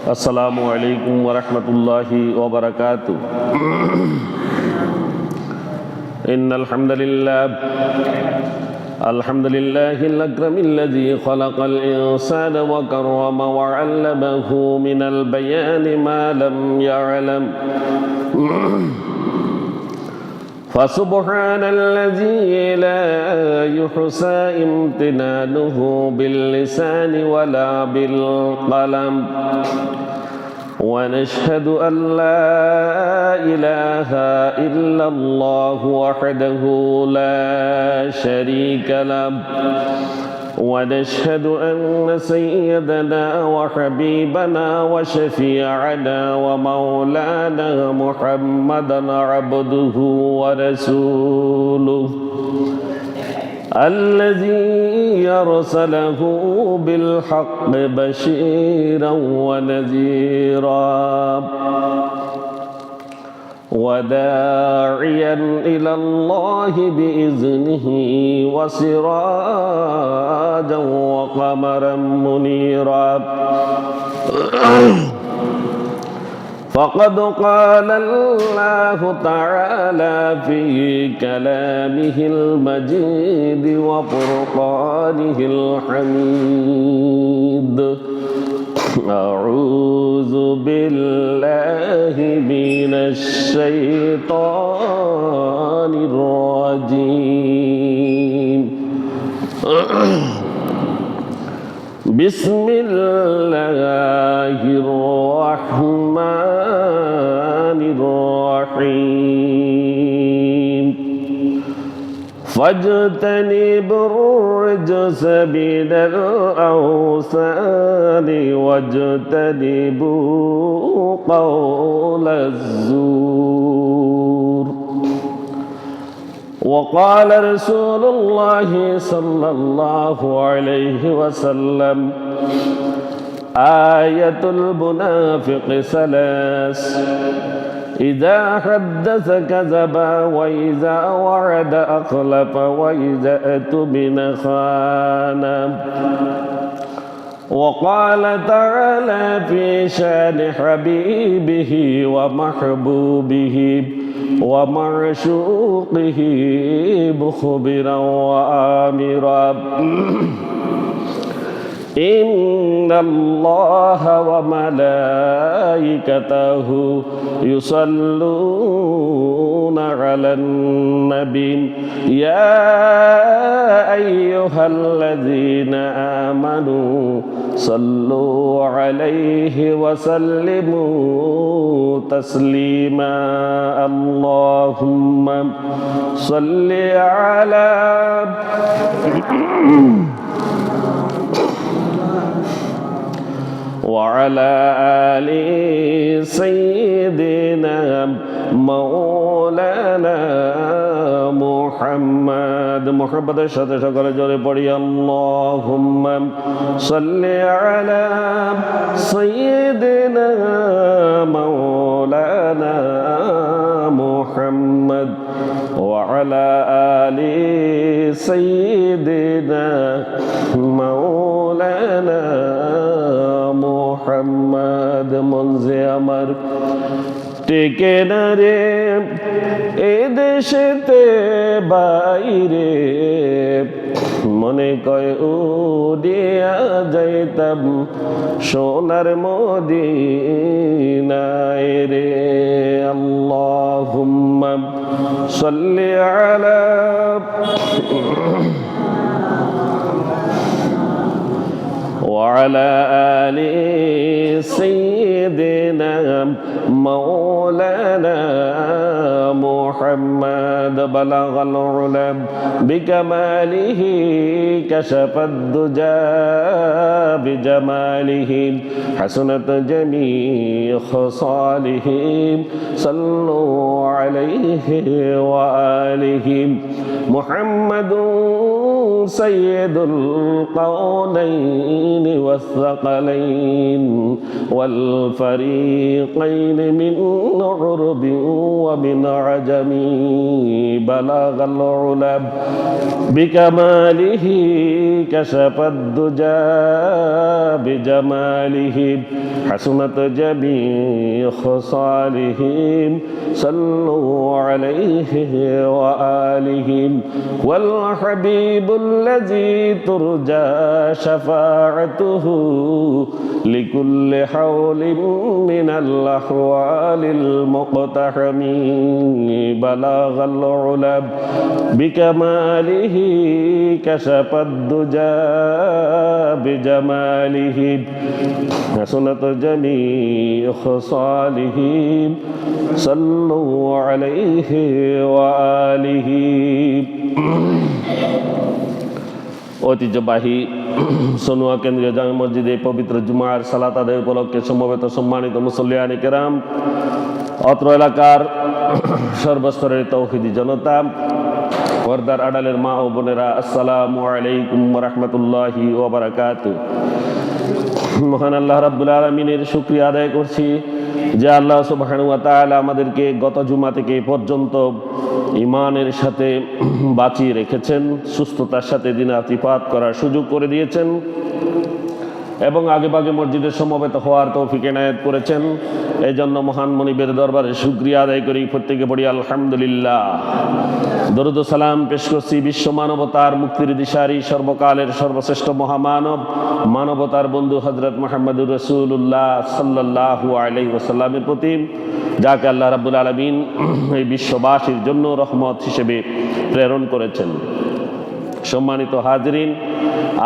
السلام عليكم ورحمة الله وبركاته. إن الحمد لله الأكرم الذي خلق الإنسان وكرم وعلمه من البيان ما لم يعلم. فسبحان الذي لا يحصى امتنانه باللسان ولا بالقلم. ونشهد أن لا إله إلا الله وحده لا شريك له. ونشهد أن سيدنا وحبيبنا وشفيعنا ومولانا محمدا عبده ورسوله الذي أرسله بالحق بشيرا ونذيرا وداعيا إلى الله بإذنه وسراجا وقمرا منيرا. فقد قال الله تعالى في كلامه المجيد وفرقانه الحميد: أعوذ بالله من الشيطان الرجيم. بسم الله الرحمن الرحيم. فاجتنبوا الرجس من الأوثان واجتنبوا قول الزور. وقال رسول الله صلى الله عليه وسلم: آية المنافق ثلاث: إذا حدث كذب وإذا وعد أخلف وإذا اؤتمن خان. وقال تعالى في شان حبيبه ومحبوبه ومعشوقه مخبرا وآمرا: إن الله وملائكته يصلون على النبي يا أيها الذين آمنوا صلوا عليه وسلموا تسليما. اللهم صل على وعلى آل سيدنا مولانا محمد. محبতের সাথে সকলে জোরে পড়ি: আল্লাহুম্মা সাল্লি আলা সাইয়্যিদিনা মাওলানা মুহাম্মদ ওয়া আলা আলি সাইয়্যিদিনা মাওলানা মুহাম্মদ। মনজে আমার টেকে না রে এ দেশেতে বাইরে, মনে কয় উড়িয়া যাইতাম সোনার মদিনায় রে। আল্লাহুম্মা সাল্লি আলা وعلى آل سيدنا مولانا محمد. بلغ العلا بكماله كشف الدجى بجماله حسنت جميع خصاله. صلوا عليه وآله. محمد سيد القونين والثقلين والفريقين من عرب ومن عجم بلغ العلا بكماله كشف الدجى بجماله حسنت جميع خصاله صلوا عليه وآله والحبيب الذي ترجى شفاعته لكل حول من الأحوال المقتحم بلغ العلا بكماله كشف الدجى بجماله حسنت جميع خصاله صلوا عليه وآله ঐতিহ্যবাহী সনুয়া কেন্দ্রীয় জামে মসজিদে পবিত্র জুমার সালাত আদায় উপলক্ষে সমবেত সম্মানিত মুসল্লিয়ানে কেরাম, অত্র এলাকার সর্বস্তরের তৌহিদি জনতা, পর্দার আড়ালের মা ও বোনেরা, আসসালামু আলাইকুম ওয়া রাহমাতুল্লাহি ওয়া বারাকাতুহু। মহান আল্লাহ রাব্বুল আলামিনের শুকরিয়া আদায় করছি যে আল্লাহ সুবহানাহু ওয়া তাআলা আমাদেরকে গত জুমা থেকে পর্যন্ত ইমানের সাথে বাঁচিয়ে রেখেছেন, সুস্থতার সাথে দিনে ইতিফাত করার সুযোগ করে দিয়েছেন এবং আগেভাগে মসজিদের সমবেত হওয়ার তৌফিক এনায়েত করেছেন। এই জন্য মহান মনিবের দরবারে শুকরিয়া আদায় করি, প্রত্যেকে পড়ি আলহামদুলিল্লাহ। দরুদ ও সালাম পেশ করছি বিশ্ব মানবতার মুক্তির দিশারি, সর্বকালের সর্বশ্রেষ্ঠ মহামানব, মানবতার বন্ধু হযরত মুহাম্মদুর রাসূলুল্লাহ সাল্লাল্লাহু আলাইহি ওয়াসাল্লামের প্রতি, যাকে আল্লাহ রাব্বুল আলামিন এই বিশ্ববাসীর জন্য রহমত হিসেবে প্রেরণ করেছেন। সম্মানিত হাজরিন,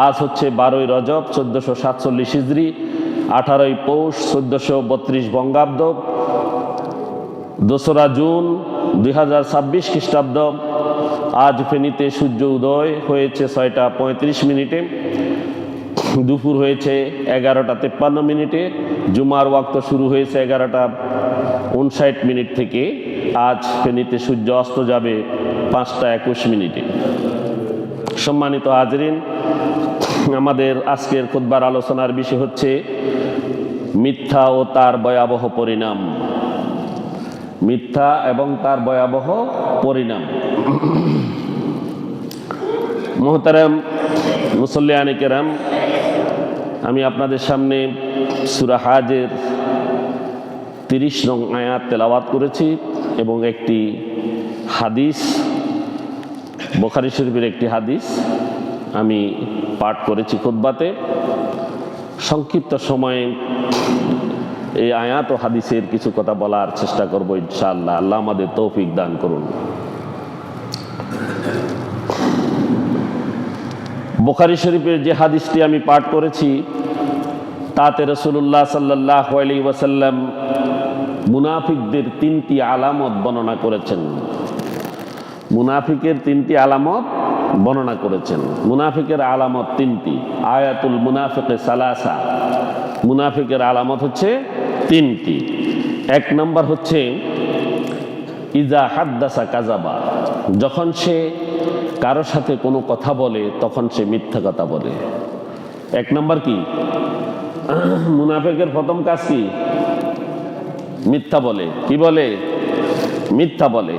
আজ হচ্ছে 12ই রজব 1447 হিজরি, 18ই পৌষ 1432 বঙ্গাব্দ, 2রা জুন 2026 খ্রিস্টাব্দ। আজ ফেনীতে সূর্য উদয় হয়েছে 6টা 35 মিনিটে, দুপুর হয়েছে 11টা 53 মিনিটে, জুমার ওয়াক্ত শুরু হয়েছে 11টা 59 মিনিট থেকে। আজ ফেনীতে সূর্য অস্ত যাবে 5টা 21 মিনিটে। সম্মানিত হাজরিন, আমাদের আজকের খুতবার আলোচনার বিষয় হচ্ছে মিথ্যা ও তার ভয়াবহ পরিণাম। মিথ্যা এবং তার ভয়াবহ পরিণাম। মুহতারাম মুসল্লিয়ানে কেরাম, আমি আপনাদের সামনে সূরা হাজের 30 নং আয়াত তেলাওয়াত করেছি এবং একটি হাদিস, বুখারী শরীফের একটি হাদিস আমি পাঠ করেছি খুতবাতে। সংক্ষিপ্ত সময়ে এই আয়াত ও হাদিসের কিছু কথা বলার চেষ্টা করব ইনশাআল্লাহ। আল্লাহ আমাদের তৌফিক দান করুন। বুখারী শরীফের যে হাদিসটি আমি পাঠ করেছি তাতে রাসূলুল্লাহ সাল্লাল্লাহু আলাইহি ওয়াসাল্লাম মুনাফিকদের 3টি আলামত বর্ণনা করেছেন। মুনাফিকের 3টি আলামত বর্ণনা করেছেন। মুনাফিকের আলামত 3টি। আয়াতুল মুনাফিকে সালাসা, মুনাফিকের আলামত হচ্ছে 3টি। 1 নম্বর হচ্ছে ইজা হাদ্দাসা কাযাবা, যখন সে কারোর সাথে কোনো কথা বলে তখন সে মিথ্যা কথা বলে। 1 নম্বর কি? মুনাফিকের প্রথম কাজ কি? মিথ্যা বলে। কি বলে? মিথ্যা বলে।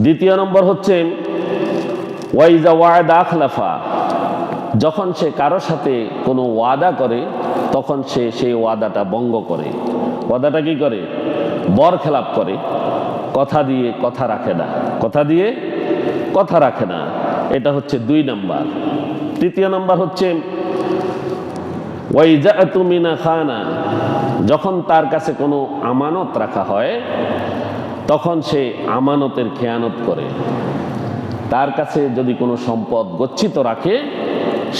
2 নম্বর হচ্ছে ওয়াইজা ওয়াদা আখলাফা, যখন সে কারোর সাথে কোনো ওয়াদা করে তখন সে সেই ওয়াদাটা ভঙ্গ করে। ওয়াদাটা কি করে? বরখেলাপ করে। কথা দিয়ে কথা রাখে না। কথা দিয়ে কথা রাখে না। এটা হচ্ছে 2 নম্বর। 3 নম্বর হচ্ছে ওয়াইজাতু মিনা খানা, যখন তার কাছে কোনো আমানত রাখা হয় তখন সে আমানতের খেয়ানত করে। তার কাছে যদি কোনো সম্পদ গচ্ছিত রাখে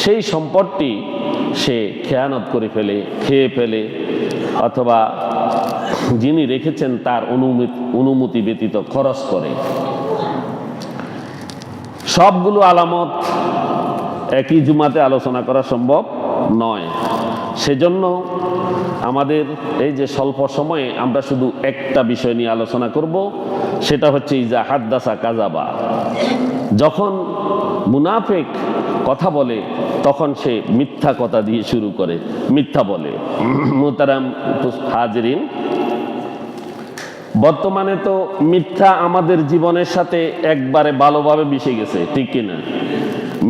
সেই সম্পদটি সে খেয়ানত করে ফেলে, খেয়ে ফেলে, অথবা যিনি রেখেছেন তার অনুমতি ব্যতীত খরচ করে। সবগুলো আলামত একই জুমাতে আলোচনা করা সম্ভব নয়। সেজন্য আমাদের এই যে স্বল্প সময়ে আমরা শুধু একটা বিষয় নিয়ে আলোচনা করব, সেটা হচ্ছে ইজা হাদ্দাসা কাযাবা। যখন মুনাফিক কথা বলে তখন সে মিথ্যা কথা দিয়ে শুরু করে, মিথ্যা বলে। মুহতারাম হাজিরিন, বর্তমানে তো মিথ্যা আমাদের জীবনের সাথে একবারে ভালোভাবে মিশে গেছে, ঠিক কিনা?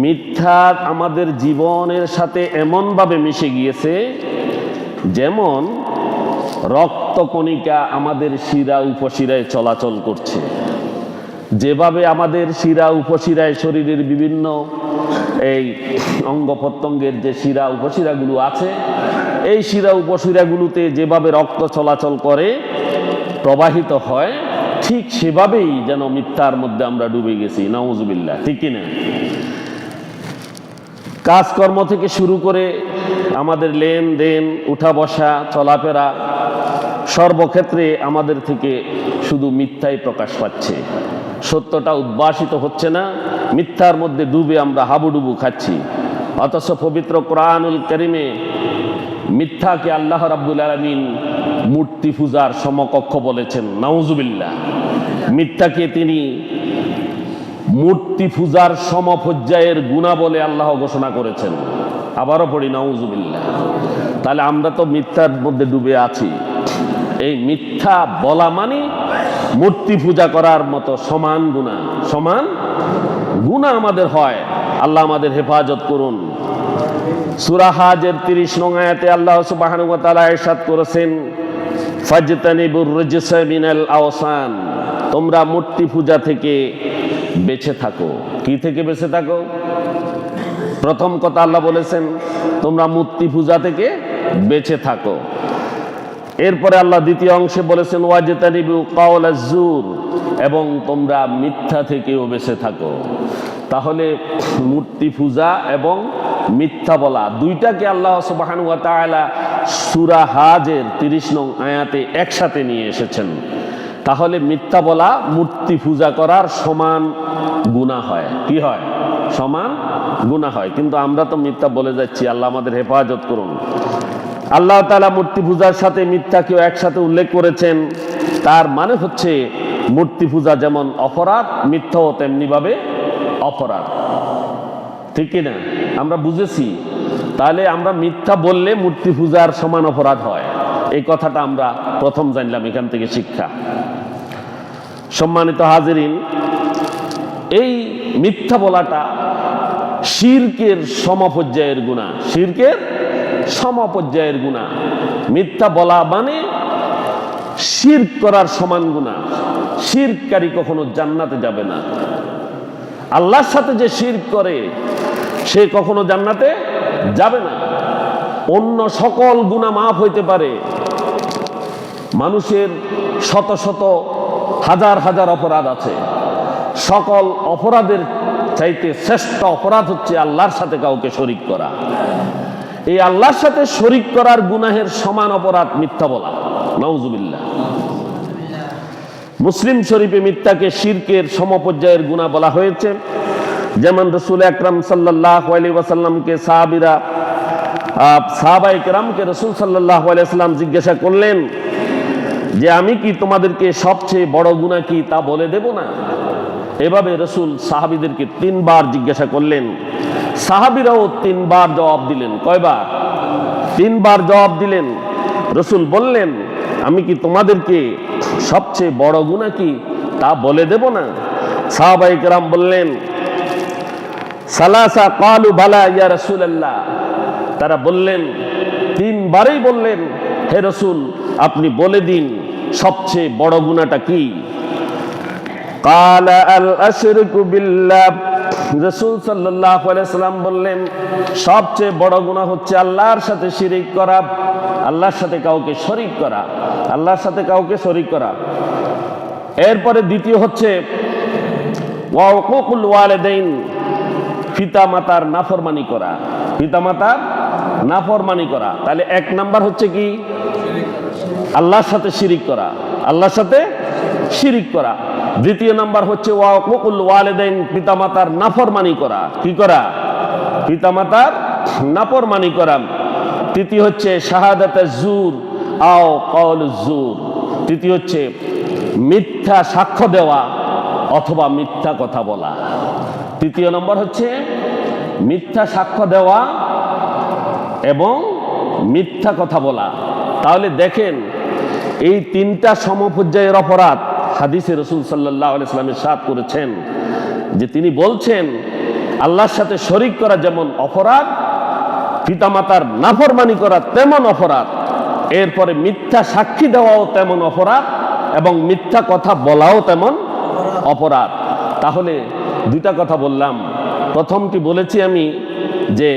মিথ্যা আমাদের জীবনের সাথে এমনভাবে মিশে গিয়েছে যেমন রক্তকণিকা আমাদের শিরা উপশিরায় চলাচল করছে। যেভাবে আমাদের শিরা উপশিরায় শরীরের বিভিন্ন এই অঙ্গ প্রত্যঙ্গের যে শিরা উপশিরাগুলো আছে, এই শিরা উপশিরাগুলোতে যেভাবে রক্ত চলাচল করে, প্রবাহিত হয়, ঠিক সেভাবেই যেন মিথ্যার মধ্যে আমরা ডুবে গেছি, নাউজুবিল্লাহ, ঠিক কিনা? কাজকর্ম থেকে শুরু করে আমাদের লেনদেন, উঠা বসা, চলাফেরা, সর্বক্ষেত্রে আমাদের থেকে শুধু মিথ্যাই প্রকাশ পাচ্ছে। সত্যটা উদ্ভাসিত হচ্ছে না, মিথ্যার মধ্যে ডুবে আমরা হাবুডুবু খাচ্ছি। অথচ পবিত্র কোরআনুল কারীমে মিথ্যাকে আল্লাহ রাব্বুল আলামিন মূর্তি পূজার সমকক্ষ বলেছেন, নাউজুবিল্লাহ। মিথ্যাকে তিনি মূর্তি পূজার সমপর্যায়ের গুনাহ বলে আল্লাহ ঘোষণা করেছেন। আবারও পড়ি, নাউজুবিল্লাহ। তাহলে আমরা তো মিথ্যার মধ্যে ডুবে আছি। এই মিথ্যা বলা মানে মূর্তি পূজা করার মতো সমান গুনাহ, সমান গুনাহ আমাদের হয়। আল্লাহ আমাদের হেফাজত করুন। সূরা হাজের 30 নং আয়াতে আল্লাহ সুবহানাহু ওয়া তাআলা ইরশাদ করেছেন, ফাজতানিবুর রিজসা মিনাল আওসান, তোমরা মূর্তি পূজা থেকে বেঁচে থাকো। কি থেকে বেঁচে থাকো? প্রথম কথা আল্লাহ বলেছেন তোমরা মূর্তি পূজা থেকে বেঁচে থাকো। এরপরে আল্লাহ দ্বিতীয় অংশে বলেছেন ওয়াজতানিবু কাওলাজ জুর, এবং তোমরা মিথ্যা থেকেও বেঁচে থাকো। তাহলে মূর্তি পূজা এবং মিথ্যা বলা দুইটাকে আল্লাহ সুবহানাহু ওয়া তাআলা সূরা হাজের 30 নং আয়াতে একসাথে নিয়ে এসেছেন। তাহলে মিথ্যা বলা মূর্তি পূজা করার সমান গুনাহ হয়। কি হয়? সমান গুনাহ হয়। কিন্তু আমরা তো মিথ্যা বলে যাচ্ছি। আল্লাহ আমাদের হেফাজত করুন। আল্লাহ তাআলা মূর্তি পূজার সাথে মিথ্যাকেও একসাথে উল্লেখ করেছেন। তার মানে হচ্ছে মূর্তি পূজা যেমন অপরাধ, মিথ্যাও তেমনিভাবে অপরাধ, ঠিক কিনা? আমরা বুঝেছি। তাহলে আমরা মিথ্যা বললে মূর্তি পূজার সমান অপরাধ হয়, এই কথাটা আমরা প্রথম জানলাম। এখান থেকে শিক্ষা। সম্মানিত হাজিরিন, এই মিথ্যা বলাটা শিরকের সমপর্যায়ের গুনাহ, শিরকের সমপর্যায়ের গুনাহ। মিথ্যা বলা মানে শিরক করার সমান গুনাহ। শিরককারী কখনো জান্নাতে যাবে না। আল্লাহর সাথে যে শিরক করে সে কখনো জান্নাতে যাবে না। অন্য সকল গুনাহ মাফ হইতে পারে। মানুষের শত শত হাজার হাজার অপরাধ আছে। সকল অপরাধের চাইতে শ্রেষ্ঠ অপরাধ হচ্ছে আল্লাহর সাথে কাউকে শরীক করা। এই আল্লাহর সাথে শরীক করার গুনাহের সমান অপরাধ মিথ্যা বলা, নাউজুবিল্লাহ। মুসলিম শরীফে মিথ্যাকে শিরকের সমপর্যায়ের গুনাহ বলা হয়েছে। যেমন রাসূল আকরাম সাল্লাল্লাহু আলাইহি ওয়াসাল্লামকে সাহাবায়ে কেরামকে রাসূল সাল্লাল্লাহু আলাইহি ওয়াসাল্লাম জিজ্ঞাসা করলেন যে আমি কি তোমাদেরকে সবচেয়ে বড় গুনাহ কি তা বলে দেব না? এভাবে রাসূল সাহাবীদেরকে 3 বার জিজ্ঞাসা করলেন। সাহাবীরাও 3 বার জবাব দিলেন। কয়বার? 3 বার জবাব দিলেন। রাসূল বললেন আমি কি তোমাদেরকে সবচেয়ে বড় গুনাহ কি তা বলে দেব না? সাহাবায়ে কেরাম বললেন সালাসা ক্বালু বালা ইয়া রাসূলুল্লাহ। তারা বললেন, 3 বারেই বললেন হে রাসূল আপনি বলে দিন সবচেয়ে বড় গুনাহটা কি? ক্বালা আল আশরিকু বিল্লাহ। রাসূল সাল্লাল্লাহু আলাইহি ওয়াসাল্লাম বললেন সবচেয়ে বড় গুনাহ হচ্ছে আল্লাহর সাথে শিরক করা, আল্লাহর সাথে কাউকে শরীক করা, আল্লাহর সাথে কাউকে শরীক করা। এরপরে দ্বিতীয় হচ্ছে ওয়া উকুকুল ওয়ালিদাইন, পিতামাতার নাফরমানি করা, পিতামাতার নাফরমানি করা। তাহলে 1 নাম্বার হচ্ছে কি? আল্লাহর সাথে শিরক করা, আল্লাহর সাথে শিরক করা। দ্বিতীয় নাম্বার হচ্ছে ওয়া উকুকুল ওয়ালিদাইন, পিতামাতার নাফরমানি করা। কি করা? পিতামাতার নাফরমানি করা। তৃতীয় হচ্ছে শাহাদাতুজ জুর আও কাওলুজ জুর। তৃতীয় হচ্ছে মিথ্যা সাক্ষ্য দেওয়া অথবা মিথ্যা কথা বলা। তৃতীয় নম্বর হচ্ছে মিথ্যা সাক্ষ্য দেওয়া এবং মিথ্যা কথা বলা। তাহলে দেখেন এই তিনটা সমপর্যায়ের অপরাধ হাদিসে রাসূল সাল্লাল্লাহু আলাইহি ওয়াসাল্লাম ইরশাদ করেছেন যে তিনি বলছেন আল্লাহর সাথে শরীক করা যেমন অপরাধ, পিতামাতার নাফরমানি করা তেমন অপরাধ, এরপরে মিথ্যা সাক্ষী দেওয়াও তেমন অপরাধ এবং মিথ্যা কথা বলাও তেমন অপরাধ। তাহলে দুইটা কথা বললাম। প্রথমটি বলেছি আমি যে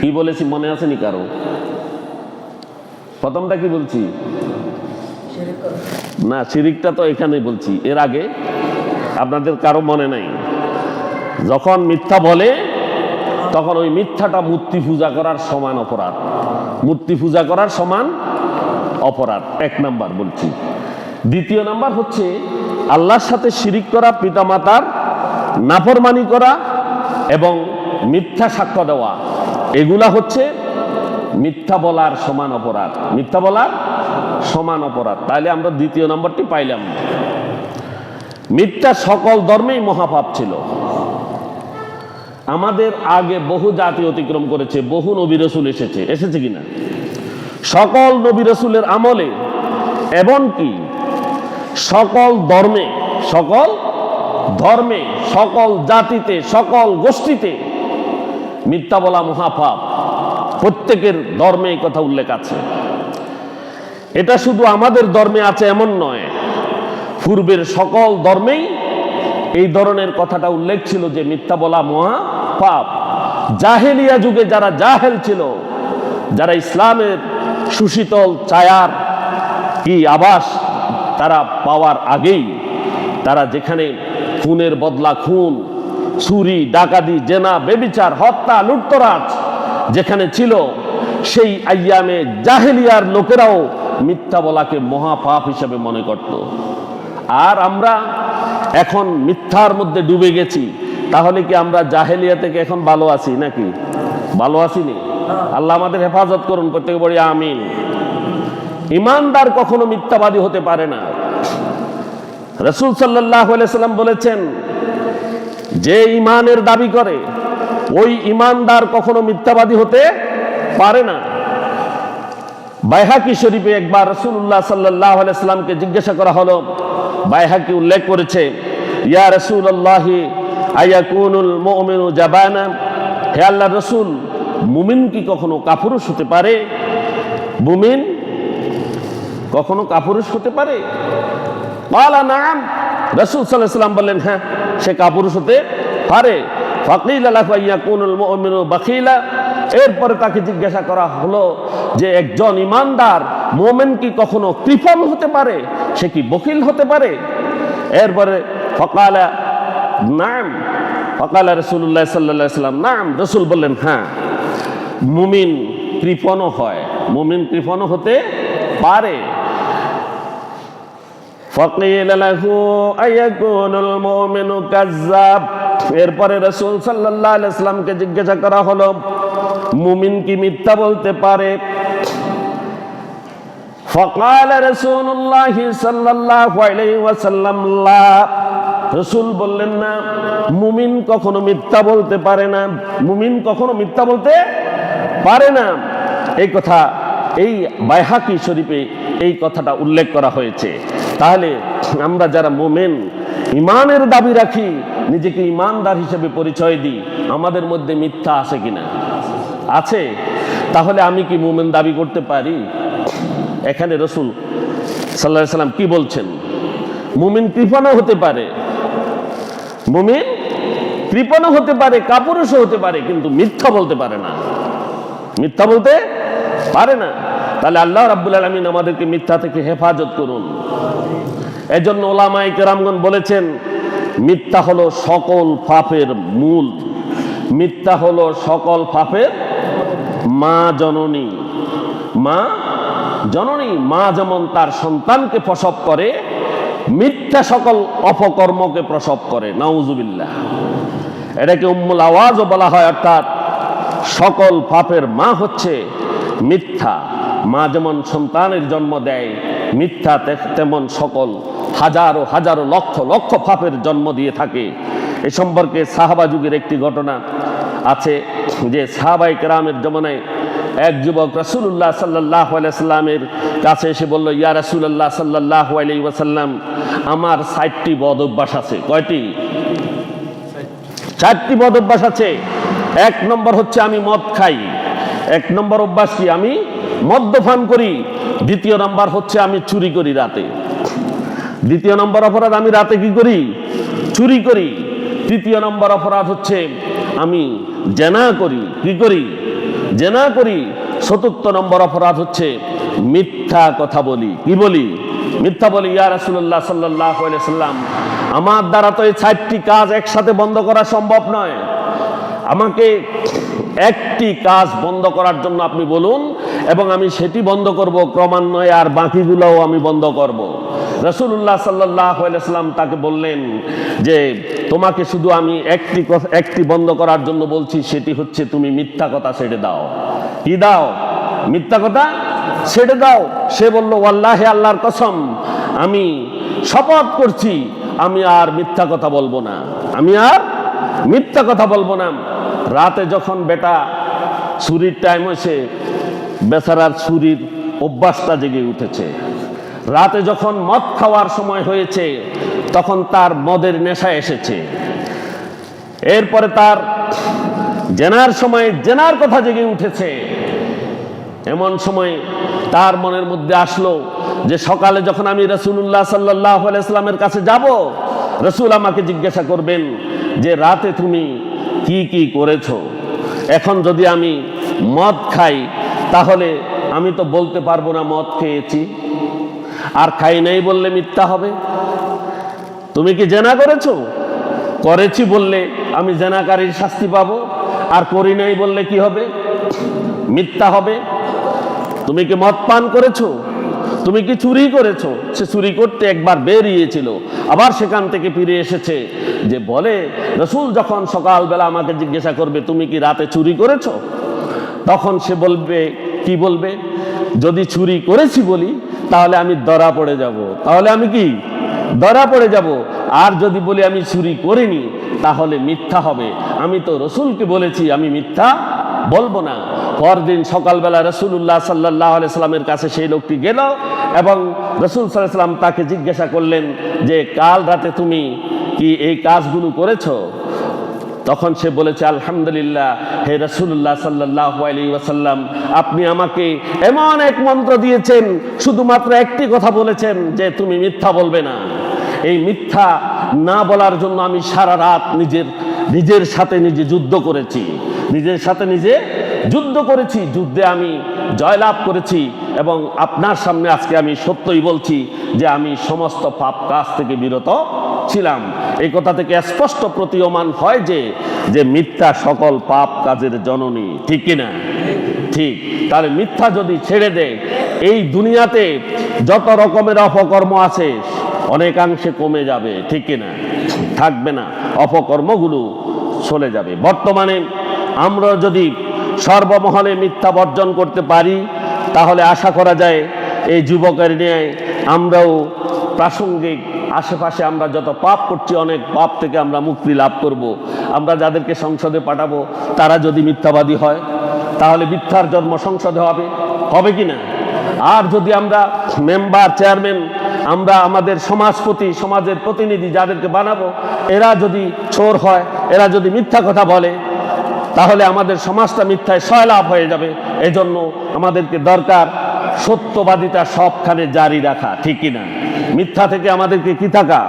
কি বলেছি মনে আছে নি কারো? প্রথমটা কি বলছি? না, শিরিকটা তো এখানে বলছি, এর আগে আপনাদের কারো মনে নাই। যখন মিথ্যা বলে তখন ওই মিথ্যাটা মূর্তি পূজা করার সমান অপরাধ, মূর্তি পূজা করার সমান অপরাধ, এক নাম্বার বলছি। দ্বিতীয় নাম্বার হচ্ছে আল্লাহর সাথে শিরিক করা, পিতামাতার নাফরমানি করা এবং মিথ্যা সাক্ষ্য দেওয়া, এগুলা হচ্ছে মিথ্যা বলার সমান অপরাধ, মিথ্যা বলার সমান অপরাধ। তাহলে আমরা দ্বিতীয় নম্বরটি পাইলাম। মিথ্যা সকল ধর্মেই মহাপাপ ছিল। আমাদের আগে বহু জাতি অতিক্রম করেছে, বহু নবী রাসূল এসেছে কিনা? সকল নবী রাসূলের আমলে এমনকি সকল ধর্মে, সকল জাতিতে, সকল গোষ্ঠীতে মিথ্যা বলা মহাপাপ। প্রত্যেকের ধর্মে এই কথা উল্লেখ আছে। এটা শুধু আমাদের ধর্মে আছে এমন নয়, পূর্বের সকল ধর্মেই এই ধরনের কথাটা উল্লেখ ছিল যে মিথ্যা বলা মহাপাপ। জাহেলিয়া যুগে যারা জাহেল ছিল, যারা ইসলামের সুশীতল ছায়ার কি আভাস তারা পাওয়ার আগেই তারা যেখানে খুনের বদলা খুন, চুরি, ডাকাতি, জেনা, বেবিচার, হত্যা, লুটতরাজ যেখানে ছিল, সেই আইয়ামে জাহেলিয়ার লোকেরাও মিথ্যা বলাকে মহাপাপ হিসেবে মনে করত। আর আমরা এখন মিথ্যার মধ্যে ডুবে গেছি। তাহলে কি আমরা জাহেলিয়া থেকে এখন ভালো আছি নাকি? ভালো আছিনি? আল্লাহ আমাদের হেফাজত করুন, প্রত্যেকে বলি আমিন। ইমানদার কখনো মিথ্যাবাদী হতে পারে না। রাসূল সাল্লাল্লাহু আলাইহি সাল্লাম বলেছেন, যে ইমানের দাবি করে ওই ইমানদার কখনো মিথ্যাবাদী হতে পারে না। বাইহাকি শরীফে একবার রাসূলুল্লাহ সাল্লাল্লাহু আলাইহি সাল্লামকে জিজ্ঞাসা করা হলো, বাইহাকি উল্লেখ করেছে, ইয়া রাসূলুল্লাহি আয়াকুনুল মুমিনু জাবানা, হে আল্লাহর রাসূল, মুমিন কি কখনো কাপুরুষ হতে পারে? মুমিন কখনো কাপুরুষ হতে পারে? ক্বালা নাআম, রাসূল সাল্লাল্লাহু আলাইহি সাল্লাম বললেন, হ্যাঁ, সে কাপুরুষ হতে পারে। ফাকিলা লাহু আয়াকুনুল মুমিনু বাখিলা, এরপরে তাকে জিজ্ঞাসা করা হলো যে একজন ইমানদার মুমিন কি কখনো কৃপণ হতে পারে? সে কি বখিল হতে পারে? এরপরে ফাকালা নাম, ফাকালা রাসূলুল্লাহ সাল্লাল্লাহু আলাইহি ওয়াসাল্লাম নাম, রাসূল বললেন, হ্যাঁ, মুমিন কৃপণও হয়, মুমিন কৃপণও হতে পারে। ফাকিলা লাহু আয়াকুনুল মুমিনু কাযযাব, এরপরে রাসূল সাল্লাল্লাহু আলাইহি ওয়াসাল্লামকে জিজ্ঞাসা করা হলো মুমিন কি মিথ্যা বলতে পারে? ফাকালা রাসূলুল্লাহ সাল্লাল্লাহু আলাইহি ওয়াসাল্লাম লা, রাসূল বললেন না, মুমিন কখনো মিথ্যা বলতে পারে না, মুমিন কখনো মিথ্যা বলতে পারে না। এই কথা এই বাইহাকি শরীফে এই কথাটা উল্লেখ করা হয়েছে। তাহলে আমরা যারা মুমিন, ইমানের দাবি রাখি, নিজেকে ইমানদার হিসেবে পরিচয় দিই, আমাদের মধ্যে মিথ্যা আছে কিনা? আছে। তাহলে আমি কি মুমিন দাবি করতে পারি? এখানে রাসূল সাল্লাল্লাহু আলাইহি সাল্লাম কি বলছেন? মুমিন কৃপণও হতে পারে, মুমিন কৃপণও হতে পারে, কাপুরুষও হতে পারে, কিন্তু মিথ্যা বলতে পারে না, মিথ্যা বলতে পারে না। তাহলে আল্লাহ রাব্বুল আলামিন আমাদেরকে মিথ্যা থেকে হেফাজত করুন। এজন্য ওলামায়ে কেরামগণ বলেছেন, মিথ্যা হলো সকল পাপের মূল, মিথ্যা হলো সকল পাপের মা জননী। মা জননী, মা যেমন তার সন্তানকে প্রসব করে, মিথ্যা সকল অপকর্মকে প্রসব করে। নাউজুবিল্লাহ। এটাকে উম্মুল আওয়াজও বলা হয়, অর্থাৎ সকল পাপের মা হচ্ছে মিথ্যা। মা যেমন সন্তানের জন্ম দেয়, মিথ্যা তেমন সকল হাজারো হাজারো লক্ষ লক্ষ পাপের জন্ম দিয়ে থাকে। এ সম্পর্কে সাহাবা যুগের একটি ঘটনা আছে যে সাহাবাই কেরামের জমানায় এক যুবক রাসূলুল্লাহ সাল্লাল্লাহু আলাইহি সাল্লামের কাছে এসে বলল, ইয়া রাসূলুল্লাহ সাল্লাল্লাহু আলাইহি ওয়াসাল্লাম, আমার 60টি বদ অভ্যাস আছে। কয়টি? 4টি বদ অভ্যাস আছে। 1 নম্বর হচ্ছে আমি মদ খাই। 1 নম্বর অভ্যাস কি? আমি মদ্যপান করি। 2য় নম্বর হচ্ছে আমি চুরি করি রাতে। 2য় নম্বর অপরাধ, আমি রাতে কি করি? চুরি করি। 3য় নম্বর অপরাধ হচ্ছে আমি জেনা করি। কি করি? জেনা করি। 4র্থ নম্বর অপরাধ হচ্ছে মিথ্যা কথা বলি। কি বলি? মিথ্যা বলি। ইয়া রাসূলুল্লাহ সাল্লাল্লাহু আলাইহি সাল্লাম, আমার দ্বারা তো এই 4টি কাজ একসাথে বন্ধ করা সম্ভব নয়। আমাকে একটি কাজ বন্ধ করার জন্য আপনি বলুন এবং আমি সেটি বন্ধ করব ক্রমান্বয়ে, আর বাকিগুলোও আমি বন্ধ করব। রাসূলুল্লাহ সাল্লাল্লাহু আলাইহি সাল্লাম তাকে বললেন যে তোমাকে শুধু আমি একটি বন্ধ করার জন্য বলছি, সেটি হচ্ছে তুমি মিথ্যা কথা ছেড়ে দাও। কি দাও? মিথ্যা কথা ছেড়ে দাও। সে বলল, ওয়াল্লাহি, আল্লাহর কসম, আমি শপথ করছি আমি আর মিথ্যা কথা বলবো না। আমি আর মিথ্যা কথা বলবো না। রাতে যখন বেটা চুরির টাইম হয়েছে, বেচারার চুরির অভ্যাসটা জেগে উঠেছে। রাতে যখন মদ খাওয়ার সময় হয়েছে, তখন তার মদের নেশা এসেছে। এরপরে তার জেনার সময় জেনার কথা জেগে উঠেছে। এমন সময় তার মনের মধ্যে আসলো যে সকালে যখন আমি রাসূলুল্লাহ সাল্লাল্লাহু আলাইহি সাল্লামের কাছে যাব, রাসূল আমাকে জিজ্ঞাসা করবেন যে রাতে তুমি কি কি করেছো। এখন যদি আমি মদ খাই, তাহলে আমি তো বলতে পারবো না মদ খেয়েছি, আর খাই নাই বললে মিথ্যা হবে। তুমি কি জেনা করেছো? করেছি বললে আমি জেনাকারীর শাস্তি পাবো, আর করি নাই বললে কি হবে? মিথ্যা হবে। তুমি কি মদ পান করেছো? তুমি কি চুরি করেছো? সে চুরি করতে একবার বেরিয়েছিল, আবার সেখান থেকে ফিরে এসেছে। যে বলে রাসূল যখন সকালবেলা আমাকে জিজ্ঞাসা করবে তুমি কি রাতে চুরি করেছো, তখন সে বলবে, কি বলবে? যদি চুরি করেছি বলি তাহলে আমি ধরা পড়ে যাব। তাহলে আমি কি? ধরা পড়ে যাব। আর যদি বলি আমি চুরি করিনি, তাহলে মিথ্যা হবে। আমি তো রাসূলকে বলেছি আমি মিথ্যা বলবো না। পরদিন সকালবেলা রাসূলুল্লাহ সাল্লাল্লাহু আলাইহি সাল্লামের কাছে সেই লোকটি গেল এবং রাসূল সাল্লাল্লাহু আলাইহি সাল্লাম তাকে জিজ্ঞাসা করলেন যে কাল রাতে তুমি কি এই কাজগুলো করেছো? তখন সে বলেছে, আলহামদুলিল্লাহ, হে রাসূলুল্লাহ সাল্লাল্লাহু আলাইহি ওয়াসাল্লাম, আপনি আমাকে এমন এক মন্ত্র দিয়েছেন, শুধুমাত্র একটি কথা বলেছেন যে তুমি মিথ্যা বলবে না। এই মিথ্যা না বলার জন্য আমি সারা রাত নিজের সাথে নিজে যুদ্ধ করেছি। নিজের সাথে নিজে যুদ্ধ করেছি। যুদ্ধে আমি জয়লাভ করেছি এবং আপনার সামনে আজকে আমি সত্যই বলছি যে আমি সমস্ত পাপ কাজ থেকে বিরত ছিলাম। এই কথা থেকে স্পষ্ট প্রতীয়মান হয় যে মিথ্যা সকল পাপ কাজের জননী। ঠিক কিনা? ঠিক। তাহলে মিথ্যা যদি ছেড়ে দেয়, এই দুনিয়াতে যত রকমের অপকর্ম আছে অনেকাংশে কমে যাবে। ঠিক কিনা? থাকবে না, অপকর্মগুলো চলে যাবে। বর্তমানে আমরা যদি সর্বমহলে মিথ্যা বর্জন করতে পারি, তাহলে আশা করা যায় এই যুবকের নিয়ে আমরাও প্রাসঙ্গিক আশেপাশে আমরা যত পাপ করছি, অনেক পাপ থেকে আমরা মুক্তি লাভ করব। আমরা যাদেরকে সংসদে পাঠাবো, তারা যদি মিথ্যাবাদী হয়, তাহলে মিথ্যার জন্ম সংসদে হবে কি না? আর যদি আমরা মেম্বার, চেয়ারম্যান, আমরা আমাদের সমাজের প্রতিনিধি যাদেরকে বানাবো, এরা যদি চোর হয়, এরা যদি মিথ্যা কথা বলে, তাহলে আমাদের সমাজটা মিথ্যায় সয়লাভ হয়ে যাবে। এজন্য আমাদেরকে দরকার সত্যবাদিতা সবখানে জারি রাখা। ঠিক কিনা? মিথ্যা থেকে আমাদেরকে কি থাকা?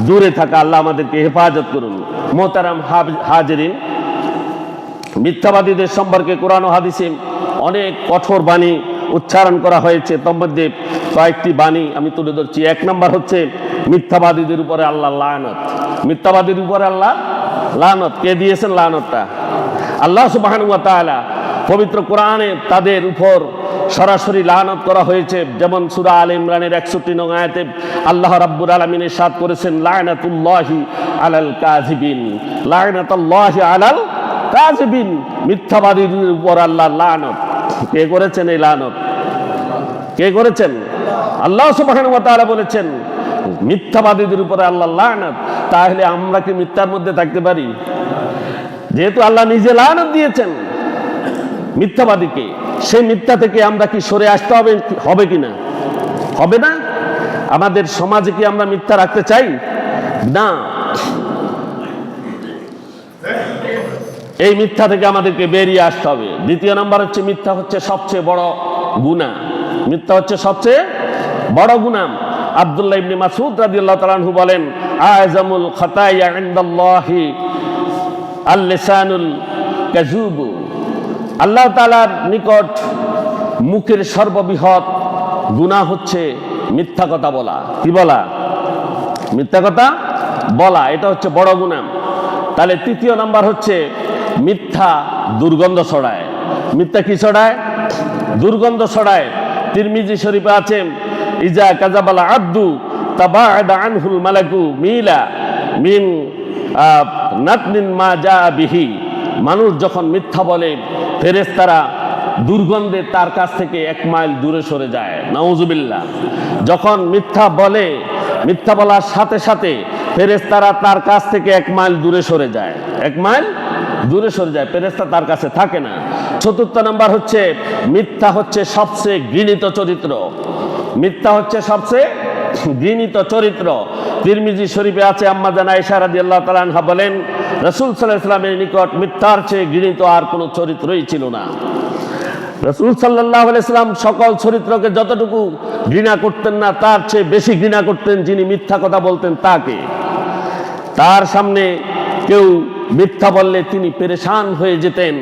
দূরে থাকা। আল্লাহ আমাদেরকে হেফাজত করুন। মোহতারাম হাজিরিন, মিথ্যাবাদীদের সম্পর্কে কোরআন ও হাদিসে অনেক কঠোর বাণী উচ্চারণ করা হয়েছে। তার মধ্যে কয়েকটি বাণী আমি তুলে ধরছি। 1 নম্বর হচ্ছে মিথ্যাবাদীদের উপরে আল্লাহ লানত। মিথ্যাবাদীর উপরে আল্লাহ লানত। কে দিয়েছেন লানতটা? আল্লাহ সুবহানাহু ওয়া তাআলা পবিত্র কোরআনে তাদের উপর সরাসরি লানত করা হয়েছে। যেমন সূরা আলে ইমরানের 61 নং আয়াতে আল্লাহ রাব্বুল আলামিন ইরশাদ করেছেন, লানাতুল্লাহি আলাল কাযিবিন। লানাতুল্লাহি আলাল কাযিবিন। মিথ্যাবাদীদের উপর আল্লাহর লানত। কে করেছেন এই লানত? কে করেছেন? আল্লাহ সুবহানাহু ওয়া তাআলা বলেছেন মিথ্যাবাদীদের উপরে আল্লাহর লানত। তাহলে আমরা কি মিথ্যার মধ্যে থাকতে পারি? যেহেতু আল্লাহ নিজে লানত দিয়েছেন মিথ্যাবাদীকে, সেই মিথ্যা থেকে আমরা কি সরে আসতে হবে কিনা? হবে না? আমাদের সমাজে কি আমরা মিথ্যা রাখতে চাই? না। এই মিথ্যা থেকে আমাদেরকে বেরিয়ে আসতে হবে। দ্বিতীয় নাম্বার হচ্ছে মিথ্যা হচ্ছে সবচেয়ে বড় গুনাহ। মিথ্যা হচ্ছে সবচেয়ে বড় গুনাহ। আব্দুল্লাহ ইবনে মাসউদ রাদিয়াল্লাহু তাআলা আনহু বলেন, আযমুল খাতায়া ইনদাল্লাহি আল-লিসানুল কাযুব। আল্লাহ তাআলার নিকট মুখের সর্ববৃহৎ গুনাহ হচ্ছে মিথ্যা কথা বলা। কি বলা? মিথ্যা কথা বলা, এটা হচ্ছে বড় গুনাহ। তাহলে তৃতীয় নাম্বার হচ্ছে মিথ্যা দুর্গন্ধ ছড়ায়। মিথ্যা কি ছড়ায়? দুর্গন্ধ ছড়ায়। তিরমিজি শরীফে আছে, ইজা কাযাবাল আব্দু তাবাআদা আনহুল মালাকু মিলা মিন নাতনিন মা জা বিহি। মানুষ যখন মিথ্যা বলে ফেরেশতারা দুর্গন্ধে তার কাছ থেকে 1 মাইল দূরে সরে যায়। নাউজুবিল্লাহ। যখন মিথ্যা বলে, মিথ্যা বলার সাথে সাথে ফেরেশতারা তার কাছ থেকে 1 মাইল দূরে সরে যায়। 1 মাইল দূরে সরে যায়, ফেরেশতা তার কাছে থাকে না। চতুর্থ নাম্বার হচ্ছে মিথ্যা হচ্ছে সবচেয়ে ঘৃণিত চরিত্র। মিথ্যা হচ্ছে সবচেয়ে ঘৃণিত চরিত্র। তিরমিজি শরীফে আছে, আম্মা জান আয়েশা রাদিয়াল্লাহু তাআলা আনহা বলেন, রাসূল সাল্লাল্লাহু আলাইহি ওয়াসাল্লামের নিকট মিথ্যার চেয়ে ঘৃণিত আর কোনো চরিত্রই ছিল না। রাসূল সাল্লাল্লাহু আলাইহি ওয়াসাল্লাম সকল চরিত্রকে যতটুকু ঘৃণা করতেন না, তার চেয়ে বেশি ঘৃণা করতেন যিনি মিথ্যা কথা বলতেন তাকে। তার সামনে কেউ মিথ্যা বললে তিনি পেরেশান হয়ে যেতেন,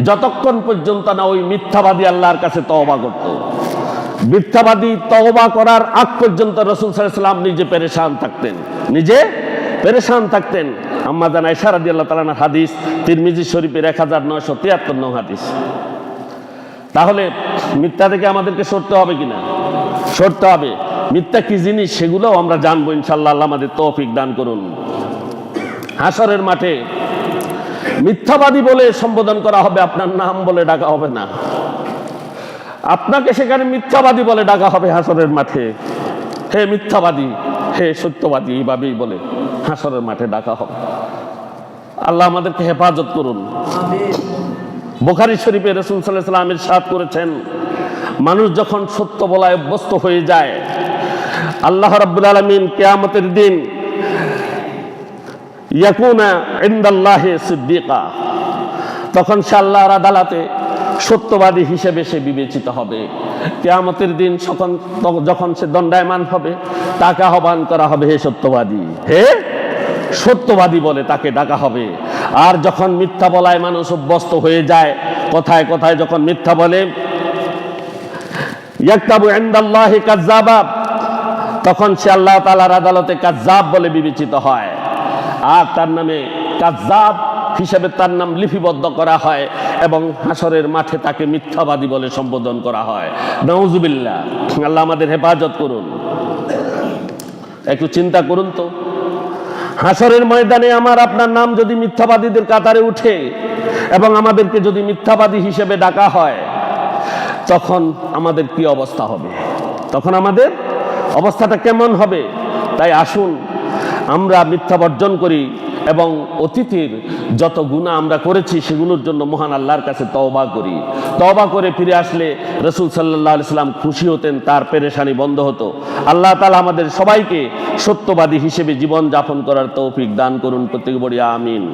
যতক্ষণ পর্যন্ত না ওই মিথ্যাবাদী আল্লাহর কাছে তওবা করত। মিথ্যাবাদী তওবা করার আগ পর্যন্ত রাসূল সাল্লাল্লাহু আলাইহি ওয়াসাল্লাম নিজে পেরেশান থাকতেন, নিজে পেরেশান থাকতেন। আম্মা জান আয়েশা রাদিয়াল্লাহু তাআলা আনহার হাদিস, তিরমিজি শরীফের 1973 নং হাদিস। তাহলে মিথ্যা থেকে আমাদেরকে সরতে হবে কিনা? সরতে হবে। মিথ্যা কি জিনিস সেগুলোও আমরা জানবো ইনশাআল্লাহ। আল্লাহ আমাদের তৌফিক দান করুন। হাসরের মাঠে মিথ্যাবাদী বলে সম্বোধন করা হবে, আপনার নাম বলে ডাকা হবে না। আপনাকে সেখানে মিথ্যাবাদী বলে ডাকা হবে হাসরের মাঠে। হে মিথ্যাবাদী, হে সত্যবাদী, এইভাবেই বলে হাসরের মাঠে ডাকা হবে। আল্লাহ আমাদেরকে হেফাজত করুন। বুখারী শরীফে রাসূল সাল্লাল্লাহু আলাইহি ওয়াসাল্লাম ইরশাদ করেছেন, মানুষ যখন সত্য বলায় অভ্যস্ত হয়ে যায়, আল্লাহ রাব্বুল আলামিন কিয়ামতের দিন ইয়াকুনা ইনদাল্লাহি সিদ্দিকা, তখন সে আল্লাহর আদালতে সত্যবাদী হিসেবে সে বিবেচিত হবে। কিয়ামতের দিন যখন সে দণ্ডায়মান হবে, তাকে আহ্বান করা হবে, হে সত্যবাদী, হে সত্যবাদী বলে তাকে ডাকা হবে। আর যখন মিথ্যা বলায় মানুষ অভ্যস্ত হয়ে যায়, কথায় কথায় যখন মিথ্যা বলে, ইয়াকতাবু ইনদাল্লাহি কাযযাবা, তখন সে আল্লাহ তাআলার আদালতে কাযযাব বলে বিবেচিত হয়। আর তার নামে কাযযাব হিসেবে তার নাম লিপিবদ্ধ করা হয় এবং হাসরের মাঠে তাকে মিথ্যাবাদী বলে সম্বোধন করা হয়। নাউজুবিল্লাহ। আল্লাহ আমাদের হেফাজত করুন। একটু চিন্তা করুন তো, হাসরের ময়দানে আমার আপনার নাম যদি মিথ্যাবাদীদের কাতারে উঠে এবং আমাদেরকে যদি মিথ্যাবাদী হিসেবে ডাকা হয়, তখন আমাদের কি অবস্থা হবে? তখন আমাদের অবস্থাটা কেমন হবে? তাই আসুন আমরা মিথ্যা বর্জন করি এবং অতীতের যত গুনাহ আমরা করেছি সেগুলোর জন্য মহান আল্লাহর কাছে তওবা করি। তওবা করে ফিরে আসলে রাসূল সাল্লাল্লাহু আলাইহি ওয়াসাল্লাম খুশি হতেন, তার পেরেশানি বন্ধ হতো। আল্লাহ তাআলা আমাদের সবাইকে সত্যবাদী হিসেবে জীবন যাপন করার তৌফিক দান করুন, প্রত্যেকে বলি আমিন।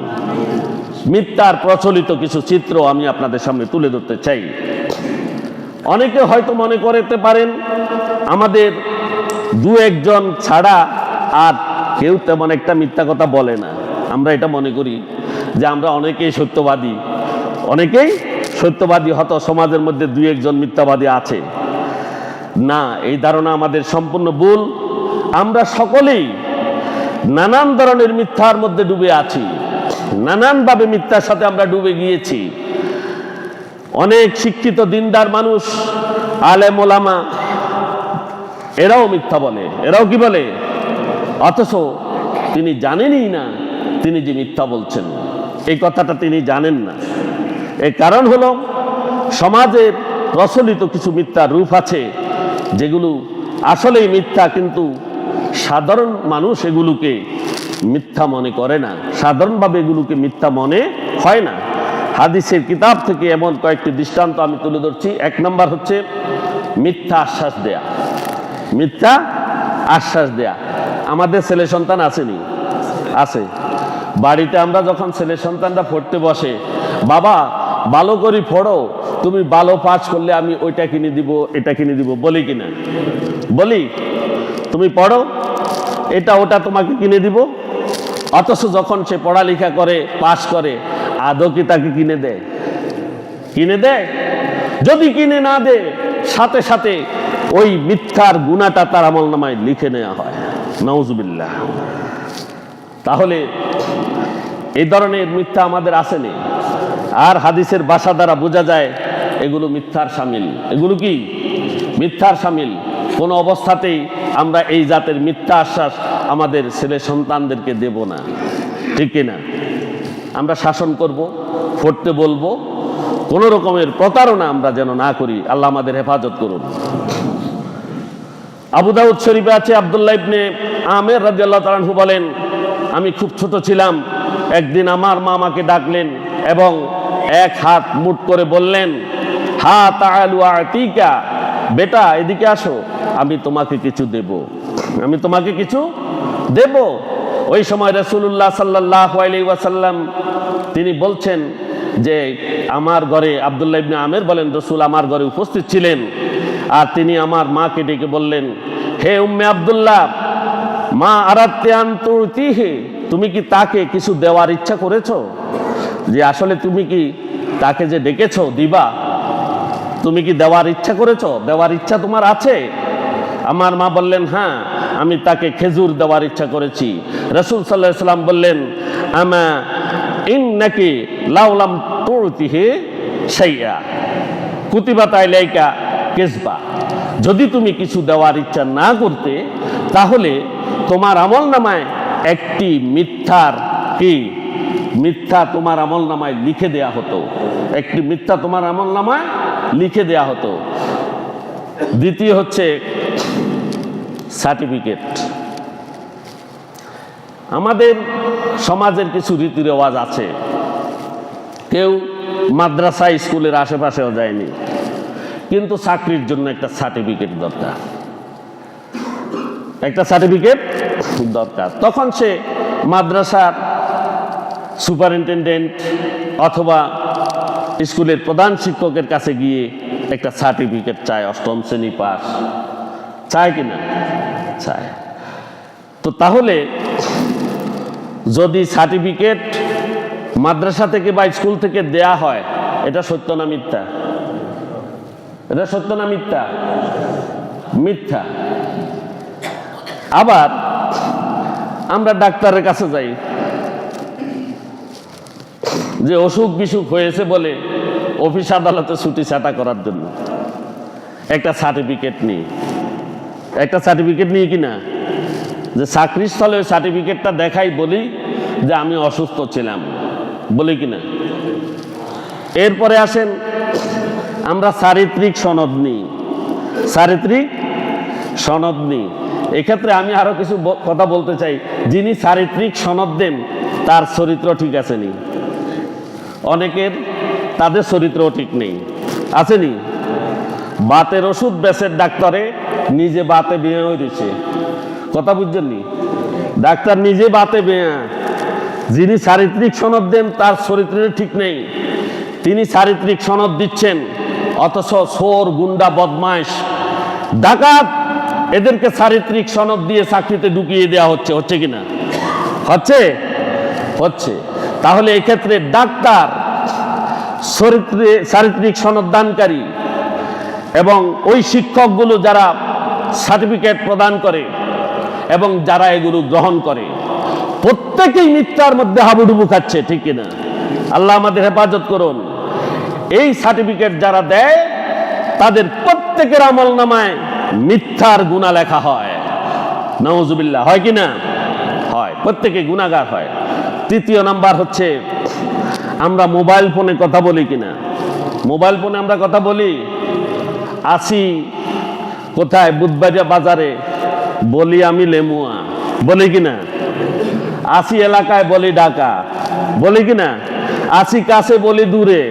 মিথ্যার প্রচলিত কিছু চিত্র আমি আপনাদের সামনে তুলে ধরতে চাই। অনেকে হয়তো মনে করতে পারেন আমাদের দু একজন ছাড়া আর কেউ তেমন একটা মিথ্যা কথা বলে না। আমরা এটা মনে করি যে আমরা অনেকেই সত্যবাদী, অনেকেই সত্যবাদী, হয়তো সমাজের মধ্যে দুই একজন মিথ্যাবাদী আছে। না, এই ধারণা আমাদের সম্পূর্ণ ভুল। আমরা সকলেই নানান ধরনের মিথ্যার মধ্যে ডুবে আছি, নানানভাবে মিথ্যার সাথে আমরা ডুবে গিয়েছি। অনেক শিক্ষিত দিনদার মানুষ, আলেম ওলামা, এরাও মিথ্যা বলে। এরাও কি বলে? অথচ তিনি জানেনই না তিনি যে মিথ্যা বলছেন, এই কথাটা তিনি জানেন না। এর কারণ হলো সমাজের প্রচলিত কিছু মিথ্যা রূপ আছে যেগুলো আসলেই মিথ্যা, কিন্তু সাধারণ মানুষ এগুলোকে মিথ্যা মনে করে না, সাধারণভাবে এগুলোকে মিথ্যা মনে হয় না। হাদিসের কিতাব থেকে এমন কয়েকটি দৃষ্টান্ত আমি তুলে ধরছি। এক নম্বর হচ্ছে মিথ্যা আশ্বাস দেয়া। মিথ্যা আশ্বাস দেয়া। আমাদের ছেলে সন্তান আসেনি? আছে। বাড়িতে আমরা যখন ছেলে সন্তানরা পড়তে বসে, বাবা ভালো করে পড়ো, তুমি ভালো পাস করলে আমি ওইটা কিনে দিব, এটা কিনে দিব, বলি কিনা? বলি। তুমি পড়ো, এটা ওটা তোমাকে কিনে দিব। অথচ যখন সে পড়ালেখা করে, পাস করে, আদৌ কি তাকে কিনে দেয়? কিনে দেয়? যদি কিনে না দেয়, সাথে সাথে ওই মিথ্যার গুনাহটা তার আমলনামায় লিখে নেওয়া হয়। নাউজুবিল্লাহ। তাহলে এই ধরনের মিথ্যা আমাদের আসেনি। আর হাদিসের ভাষা দ্বারা বোঝা যায় এগুলো মিথ্যার শামিল। এগুলো কি? মিথ্যার শামিল। কোনো অবস্থাতেই আমরা এই জাতের মিথ্যা আশ্বাস আমাদের ছেলে সন্তানদেরকে দেব না, ঠিক কিনা? আমরা শাসন করব, পড়তে বলবো, কোনো রকমের প্রতারণা আমরা যেন না করি। আল্লাহ আমাদের হেফাজত করুন। আবু দাউদ শরীফে আছে, আব্দুল্লাহ ইবনে আমের রাদিয়াল্লাহু তাআলা আনহু বলেন, আমি খুব ছোট ছিলাম, একদিন আমার মা আমাকে ডাকলেন এবং এক হাত মুঠ করে বললেন, হা তাআলু আতিকা, বেটা এদিকে আসো, আমি তোমাকে কিছু দেব, আমি তোমাকে কিছু দেব। ওই সময় রাসূলুল্লাহ সাল্লাল্লাহু আলাইহি ওয়াসাল্লাম তিনি বলছেন যে আমার ঘরে, আব্দুল্লাহ ইবনে আমের বলেন, রাসূল আমার ঘরে উপস্থিত ছিলেন, আর তিনি আমার মাকে ডেকে বললেন, হে উম্মে আব্দুল্লাহ, মা আরাদতে আন তুতিহি, তুমি কি তাকে কিছু দেওয়ার ইচ্ছা করেছো? যে আসলে তুমি কি তাকে যে ডেকেছো দিবা, তুমি কি দেওয়ার ইচ্ছা করেছো? দেওয়ার ইচ্ছা তোমার আছে? আমার মা বললেন, হ্যাঁ, আমি তাকে খেজুর দেওয়ার ইচ্ছা করেছি। রাসূল সাল্লাল্লাহু আলাইহি ওয়াসাল্লাম বললেন, আমা ইন্নাকি লাউলাম তুতিহি শাইআ কুতিবাত আলাইকা কিসবা, যদি তুমি কিছু দেওয়ার ইচ্ছা না করতে, তাহলে তোমার আমলনামায় একটি মিথ্যার কি মিথ্যা তোমার আমলনামায় লিখে দেয়া হতো। একটি মিথ্যা তোমার আমলনামায় লিখে দেয়া হতো। দ্বিতীয় হচ্ছে সার্টিফিকেট। আমাদের সমাজের কিছু রীতি রেওয়াজ আছে। কেউ মাদ্রাসা স্কুলের আশেপাশেও যায়নি, কিন্তু চাকরির জন্য একটা সার্টিফিকেট দরকার, একটা সার্টিফিকেট দরকার। তখন সে মাদ্রাসার সুপারিনটেনডেন্ট অথবা স্কুলের প্রধান শিক্ষকের কাছে গিয়ে একটা সার্টিফিকেট চায়, অষ্টম শ্রেণী পাস, চায় কিনা? চায়। তো তাহলে যদি সার্টিফিকেট মাদ্রাসা থেকে বা স্কুল থেকে দেয়া হয়, এটা সত্য না মিথ্যা? এটা সত্য না মিথ্যা? মিথ্যা। আবার আমরা ডাক্তারের কাছে যাই, যে অসুখ বিসুখ হয়েছে বলে অফিস আদালতে ছুটি ছাটা করার জন্য একটা সার্টিফিকেট নিই, একটা সার্টিফিকেট নিই কিনা, যে চাকরির স্থলে ওই সার্টিফিকেটটা দেখাই, বলি যে আমি অসুস্থ ছিলাম, বলি কিনা? এরপরে আসেন আমরা চারিত্রিক সনদ নিই, চারিত্রিক সনদ নিই। এক্ষেত্রে আমি আরো কিছু কথা বলতে চাই। যিনি চারিত্রিক সনদ দেন তার চরিত্র ঠিক আছে নি? অনেকের তাদের চরিত্রও ঠিক নেই, আসেনি? বাতের ওষুধ বেচের ডাক্তারে নিজে বাতে বেয়া হয়ে রয়েছে, কথা বুঝছেন নি? ডাক্তার নিজে বাতে বেয়া। যিনি চারিত্রিক সনদ দেন তার চরিত্রের ঠিক নেই, তিনি চারিত্রিক সনদ দিচ্ছেন, অথচ চোর, গুন্ডা, বদমাইশ, ডাকাত, এদেরকে চারিত্রিক সনদ দিয়ে চাকরিতে ঢুকিয়ে দেওয়া হচ্ছে। হচ্ছে কিনা? হচ্ছে, হচ্ছে। তাহলে এই ক্ষেত্রে ডাক্তার, চারিত্রিক সনদ দানকারী এবং ওই শিক্ষকগুলো যারা সার্টিফিকেট প্রদান করে এবং যারা এগুলো গ্রহণ করে, প্রত্যেকেই মিথ্যার মধ্যে হাবুডুবু খাচ্ছে, ঠিক কিনা? আল্লাহ আমাদের হেফাজত করুন। এই সার্টিফিকেট যারা দেয় তাদের প্রত্যেকের আমলনামায় মিথ্যার গুনাহ লেখা হয়। নাউজুবিল্লাহ। হয় কিনা? হয়। প্রত্যেকে গুনাহগার হয়। তৃতীয় নাম্বার হচ্ছে আমরা মোবাইল ফোনে কথা বলি কিনা। মোবাইল ফোনে আমরা কথা বলি, আসি কোথায়? বুধবাজার বাজারে, বলি আমি লেমুয়া, বলি কিনা? আসি এলাকায় বলি ঢাকা, বলি কিনা? আসি কাছে বলি দূরে,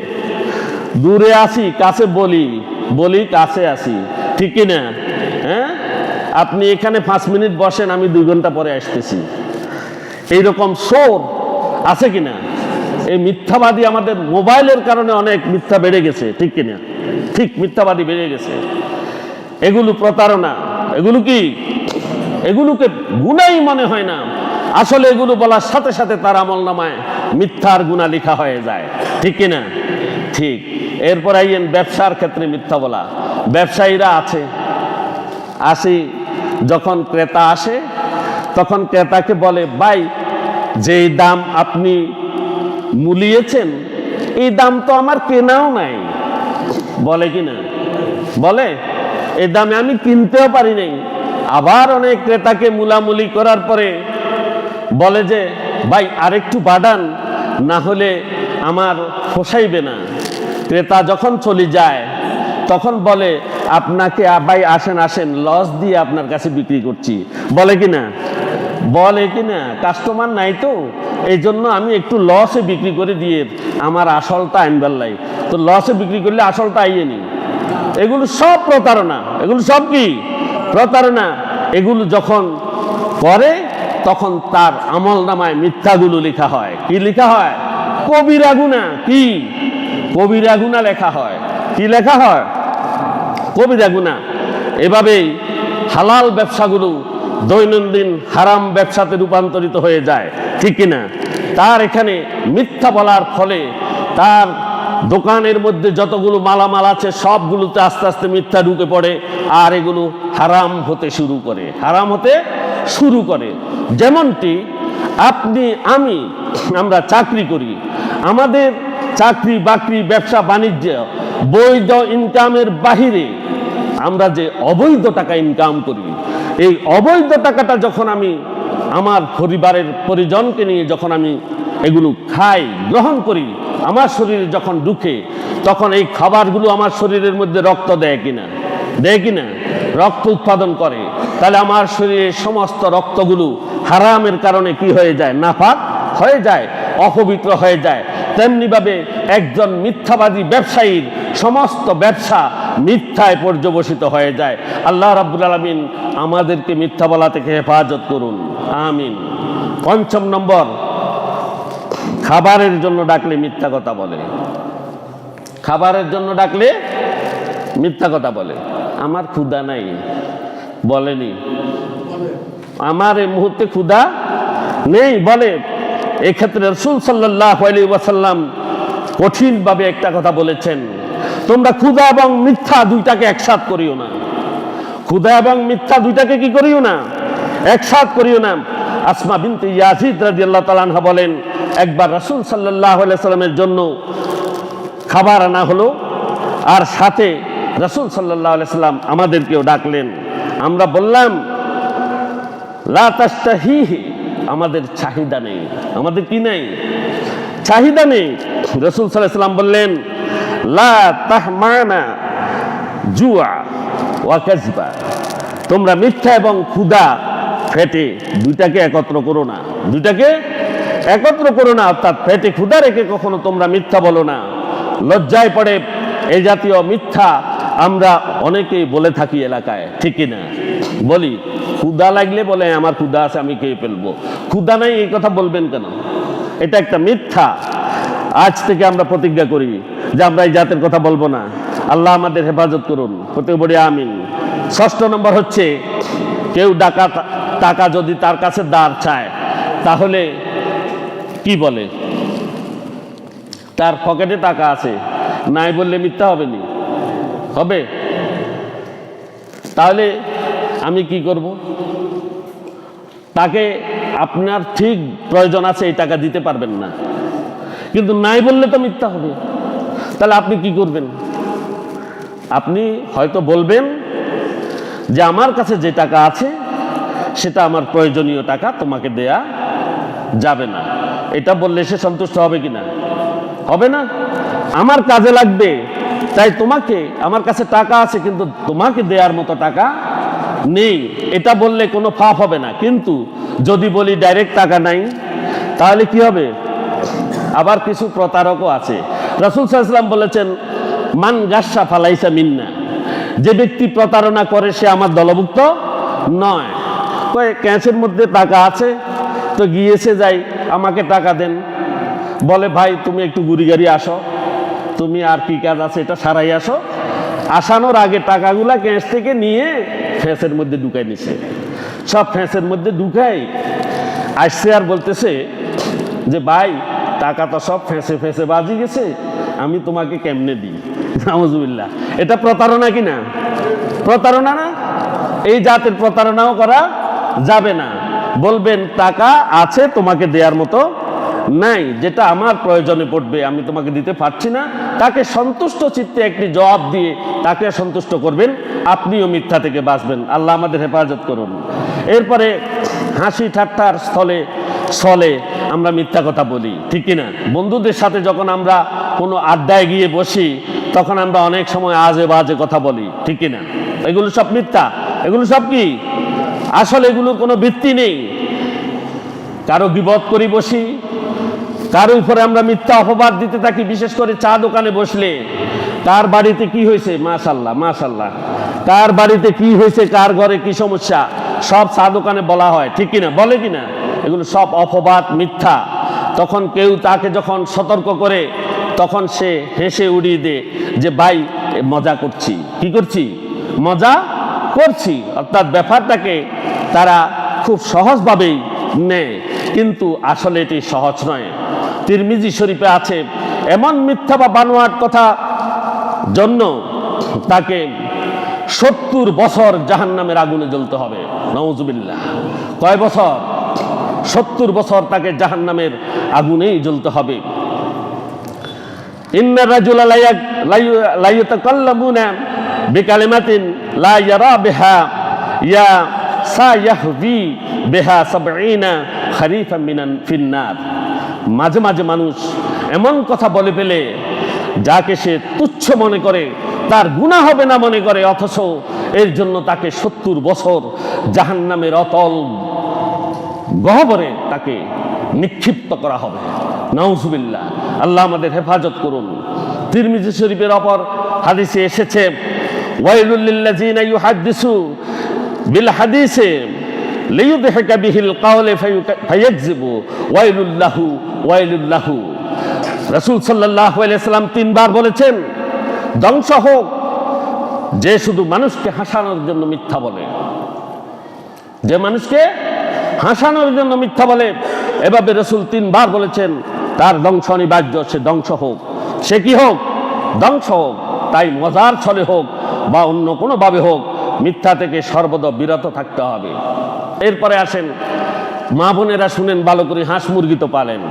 দূরে আসি কাছে বলি, বলি কাছে আসি, ঠিক কিনা? হ্যাঁ, আপনি এখানে 5 মিনিট বসেন, আমি 2 ঘন্টা পরে আসতেছি। এইরকম সোর আছে কিনা? এই মিথ্যাবাদী আমাদের মোবাইলের কারণে অনেক মিথ্যা বেড়ে গেছে, ঠিক কিনা? ঠিক, মিথ্যাবাদী বেড়ে গেছে। এগুলো প্রতারণা, এগুলো কি? এগুলোকে গুনাই মনে হয় না, আসলে এগুলো বলার সাথে সাথে তার আমলনামায় মিথ্যার গুনাহ লেখা হয়ে যায়, ঠিক কিনা? ঠিক। এরপর আইয়েন ব্যবসার ক্ষেত্রে মিথ্যা বলা। ব্যবসায়ীরা আছে, আসি যখন ক্রেতা আসে তখন ক্রেতাকে বলে, ভাই যেই দাম আপনি মূলিয়েছেন এই দাম তো আমার কেনাও নাই, বলে কিনা? বলে, এই দামে আমি কিনতেও পারি নাই। আবার অনেক ক্রেতাকে মূলামূলি করার পরে বলে যে, ভাই আরেকটু বাড়ান, না হলে আমার পোষাইবে না। ক্রেতা যখন চলে যায় তখন বলে, আপনাকে ভাই আসেন আসেন, লস দিয়ে আপনার কাছে বিক্রি করছি, বলে কিনা? বলে কিনা? কাস্টমার নাই তো, এই জন্য আমি একটু লসে বিক্রি করে দিয়ে আমার আসলটা আনবার লাই, তো লসে বিক্রি করলে আসলটা আইয়ে নি। এগুলো সব প্রতারণা, এগুলো সব কি? প্রতারণা। এগুলো যখন করে তখন তার আমলনামায় মিথ্যাগুলো লেখা হয়। কি লেখা হয়? কবিরা গুনাহ। কি? কবিরা গুনাহ লেখা হয়। কি লেখা হয়? কবিরা গুনাহ। এভাবেই হালাল ব্যবসাগুলো দৈনন্দিন হারাম ব্যবসাতে রূপান্তরিত হয়ে যায়, ঠিক কিনা? তার এখানে মিথ্যা বলার ফলে তার দোকানের মধ্যে যতগুলো মালামাল আছে সবগুলোতে আস্তে আস্তে মিথ্যা ঢুকে পড়ে, আর এগুলো হারাম হতে শুরু করে, হারাম হতে শুরু করে। যেমনটি আপনি আমি আমরা চাকরি করি, আমাদের চাকরি বাকরি ব্যবসা বাণিজ্য বৈধ ইনকামের বাহিরে আমরা যে অবৈধ টাকা ইনকাম করি, এই অবৈধ টাকাটা যখন আমি আমার পরিবারের পরিজনকে নিয়ে যখন আমি এগুলো খাই, গ্রহণ করি, আমার শরীরে যখন ঢুকে তখন এই খাবারগুলো আমার শরীরের মধ্যে রক্ত দেয় কিনা? দেয় কিনা? রক্ত উৎপাদন করে। তাহলে আমার শরীরের সমস্ত রক্তগুলো হারামের কারণে কি হয়ে যায়? নাপাক হয়ে যায়, অপবিত্র হয়ে যায়। তেমনিভাবে একজন মিথ্যাবাদী ব্যবসায়ীর সমস্ত ব্যবসা মিথ্যায় পর্যবসিত হয়ে যায়। আল্লাহ রাব্বুল আলামিন আমাদেরকে মিথ্যা বলা থেকে হেফাজত করুন, আমিন। 5 নম্বর, খাবারের জন্য ডাকলে মিথ্যা কথা বলে। খাবারের জন্য ডাকলে মিথ্যা কথা বলে। আমার ক্ষুধা নাই, বলেনি। আমার এই মুহূর্তে ক্ষুধা নেই, বলে। এক্ষেত্রে রাসূল সাল্লাল্লাহু আলাইহি ওয়াসাল্লাম কঠিনভাবে একটা কথা বলেছেন, তোমরা ক্ষুধা এবং মিথ্যা দুইটাকে একসাথ করিও না। ক্ষুধা এবং মিথ্যা দুইটাকে কি করিও না? একসাথ করিও না। আসমা বিনতে ইয়াজিদ রাদিয়াল্লাহু তাআলা আনহা বলেন, একবার রাসূল সাল্লাল্লাহু আলাইহি সাল্লামের জন্য খাবার আনা হলো, আর সাথে রাসূল সাল্লাল্লাহু আলাইহি সাল্লাম আমাদেরকেও ডাকলেন। আমরা বললাম, লা তাশতাহিহি, আমাদের চাহিদা নেই। আমাদের কি নেই? চাহিদা নেই। রাসূল সাল্লাল্লাহু আলাইহি সাল্লাম বললেন, লা তাহমানা জুআ ওয়া কাযবা, তোমরা মিথ্যা এবং ক্ষুধা পেটে দুইটাকে একত্র করো না, দুইটাকে একত্র করো না। অর্থাৎ পেটে ক্ষুধা রেখে কখনো তোমরা মিথ্যা বলো না। লজ্জায় পড়ে এই জাতীয় মিথ্যা আমরা অনেকেই বলে থাকি এলাকায়, ঠিক কিনা? বলি, ক্ষুধা লাগলে বলে আমার ক্ষুধা আছে, আমি খেয়ে ফেলবো। ক্ষুধা নাই এই কথা বলবেন কেন? এটা একটা মিথ্যা। আজ থেকে আমরা প্রতিজ্ঞা করি যে আমরা এই জাতের কথা বলবো না। আল্লাহ আমাদের হেফাজত করুন, হতে বলি আমিন। 6 নম্বর হচ্ছে, কেউ টাকা যদি তার কাছে ধার চায় তাহলে কি বলে? তার পকেটে টাকা আছে, নাই বললে মিথ্যা হবে নি? হবে? তাহলে আমি কি করব? তাকে আপনার ঠিক প্রয়োজন আছে, এই টাকা দিতে পারবেন না, কিন্তু নাই বললে তো মিথ্যা হবে। তাহলে আপনি কি করবেন? আপনি হয়তো বলবেন যে আমার কাছে যে টাকা আছে সেটা আমার প্রয়োজনীয় টাকা, তোমাকে দেয়া যাবে না। এটা বললে সে সন্তুষ্ট হবে কিনা? হবে না। আমার কাজে লাগবে, তাই তোমাকে, আমার কাছে টাকা আছে কিন্তু তোমাকে দেওয়ার মতো টাকা নেই, এটা বললে কোনো ফাপ হবে না। কিন্তু যদি বলি ডাইরেক্ট টাকা নাই, তাহলে কি হবে? আবার কিছু প্রতারকও আছে। রাসূল সাল্লাল্লাহু আলাইহি ওয়াসাল্লাম বলেছেন, মান গাশশা ফালাইসা মিন্না, যে ব্যক্তি প্রতারণা করে সে আমার দলভুক্ত নয়। কয় ক্যাশের মধ্যে টাকা আছে, তো গিয়েছে যাই, আমাকে টাকা দেন। বলে ভাই তুমি একটু গুড়ি গাড়ি আসো, তুমি আর কি কাজ আছে এটা সারাই আসো। আসানোর আগে টাকাগুলা ক্যাশ থেকে নিয়ে ফ্যাঁসের মধ্যে ঢুকাই নিছে, সব ফ্যাঁসের মধ্যে ঢুকাই আসছে। আর বলতেছে যে ভাই টাকা তো সব ফেঁসে ফেঁসে বাজি গেছে, আমি তোমাকে কেমনে দিই? নাউজুবিল্লাহ। এটা প্রতারণা কিনা? প্রতারণা না? এই জাতের প্রতারণাও করা যাবে না। বলবেন টাকা আছে তোমাকে দেওয়ার মতো নাই, যেটা আমার প্রয়োজনে পড়বে আমি তোমাকে দিতে পারছি না। তাকে সন্তুষ্ট চিত্তে একটি জবাব দিয়ে তাকে সন্তুষ্ট করবেন, আপনিও মিথ্যা থেকে বাঁচবেন। আল্লাহ আমাদের হেফাজত করুন। এরপরে হাসি ঠাট্টার ছলে আমরা মিথ্যা কথা বলি, ঠিক কিনা? বন্ধুদের সাথে যখন আমরা কোনো আড্ডায় গিয়ে বসি তখন আমরা অনেক সময় আজে বাজে কথা বলি, ঠিক কিনা? এগুলো সব মিথ্যা। এগুলো সব কি? আসলে এগুলোর কোনো ভিত্তি নেই। কারো গীবত করি বসি, কারো উপরে আমরা মিথ্যা অপবাদ দিতে থাকি। বিশেষ করে চা দোকানে বসলে কার বাড়িতে কি হয়েছে, মাশাআল্লাহ মাশাআল্লাহ, কার বাড়িতে কি হয়েছে, কার ঘরে কি সমস্যা, সব চা দোকানে বলা হয়, ঠিক কিনা? বলে কিনা? এগুলো সব অপবাদ, মিথ্যা। তখন কেউ তাকে যখন সতর্ক করে তখন সে হেসে উড়িয়ে দেয় যে ভাই মজা করছি। কি করছি? মজা করছি। অর্থাৎ ব্যাপারটাকে তারা খুব সহজভাবেই নেয়, কিন্তু আসলে এটি সহজ নয়। তিরমিজি শরীফে আছে, এমন মিথ্যা বা বানোয়াট কথা জন্য তাকে 70 বছর জাহান্নামের আগুনে জ্বলতে হবে। নাউজুবিল্লাহ। কয় বছর? 70 বছর তাকে জাহান্নামের আগুনেই জ্বলতে হবে। ইন্নার রাজুলা লা ইয়াতাকাল্লামুনা বিকালিমাতিন লা ইয়ারা বিহা ইয়া সায়াহবি বিহা 70 খারিফাম মিনান ফিন্নার। মাঝে মাঝে মানুষ এমন কথা বলে ফেলে যাকে সে তুচ্ছ মনে করে, তার গুনাহ হবে না মনে করে, অথচ এর জন্য তাকে 70 বছর জাহান্নামের অতল গহ্বরে তাকে নিক্ষিপ্ত করা হবে। নাউজুবিল্লাহ। আল্লাহ আমাদের হেফাজত করুন। তিরমিজি শরীফের অপর হাদিসে এসেছে, ওয়াইলুল লিল্লাযিনা ইউহাদ্দিসু বিল হাদিসে লিইউদহিকা বিহিল কাওলে ফায়াকযিবু ওয়াইলুল লাহু ওয়াইলুল লাহু। রাসূল সাল্লাল্লাহু আলাইহি সাল্লাম 3 বার বলেছেন, ধ্বংস হোক যে শুধু মানুষকে হাসানোর জন্য মিথ্যা বলে। যে মানুষকে হাসানোর জন্য মিথ্যা বলে, এভাবে রাসূল 3 বার বলেছেন, তার ধ্বংস অনিবার্য। সে ধ্বংস হোক, সে কি হোক? ধ্বংস হোক। তাই মজার ছলে হোক বা অন্য কোনোভাবে হোক, মিথ্যা থেকে সর্বদা বিরত থাকতে হবে। এরপরে আসেন, মা বোনেরা শুনেন ভালো করে, হাঁস মুরগি তো পালেন।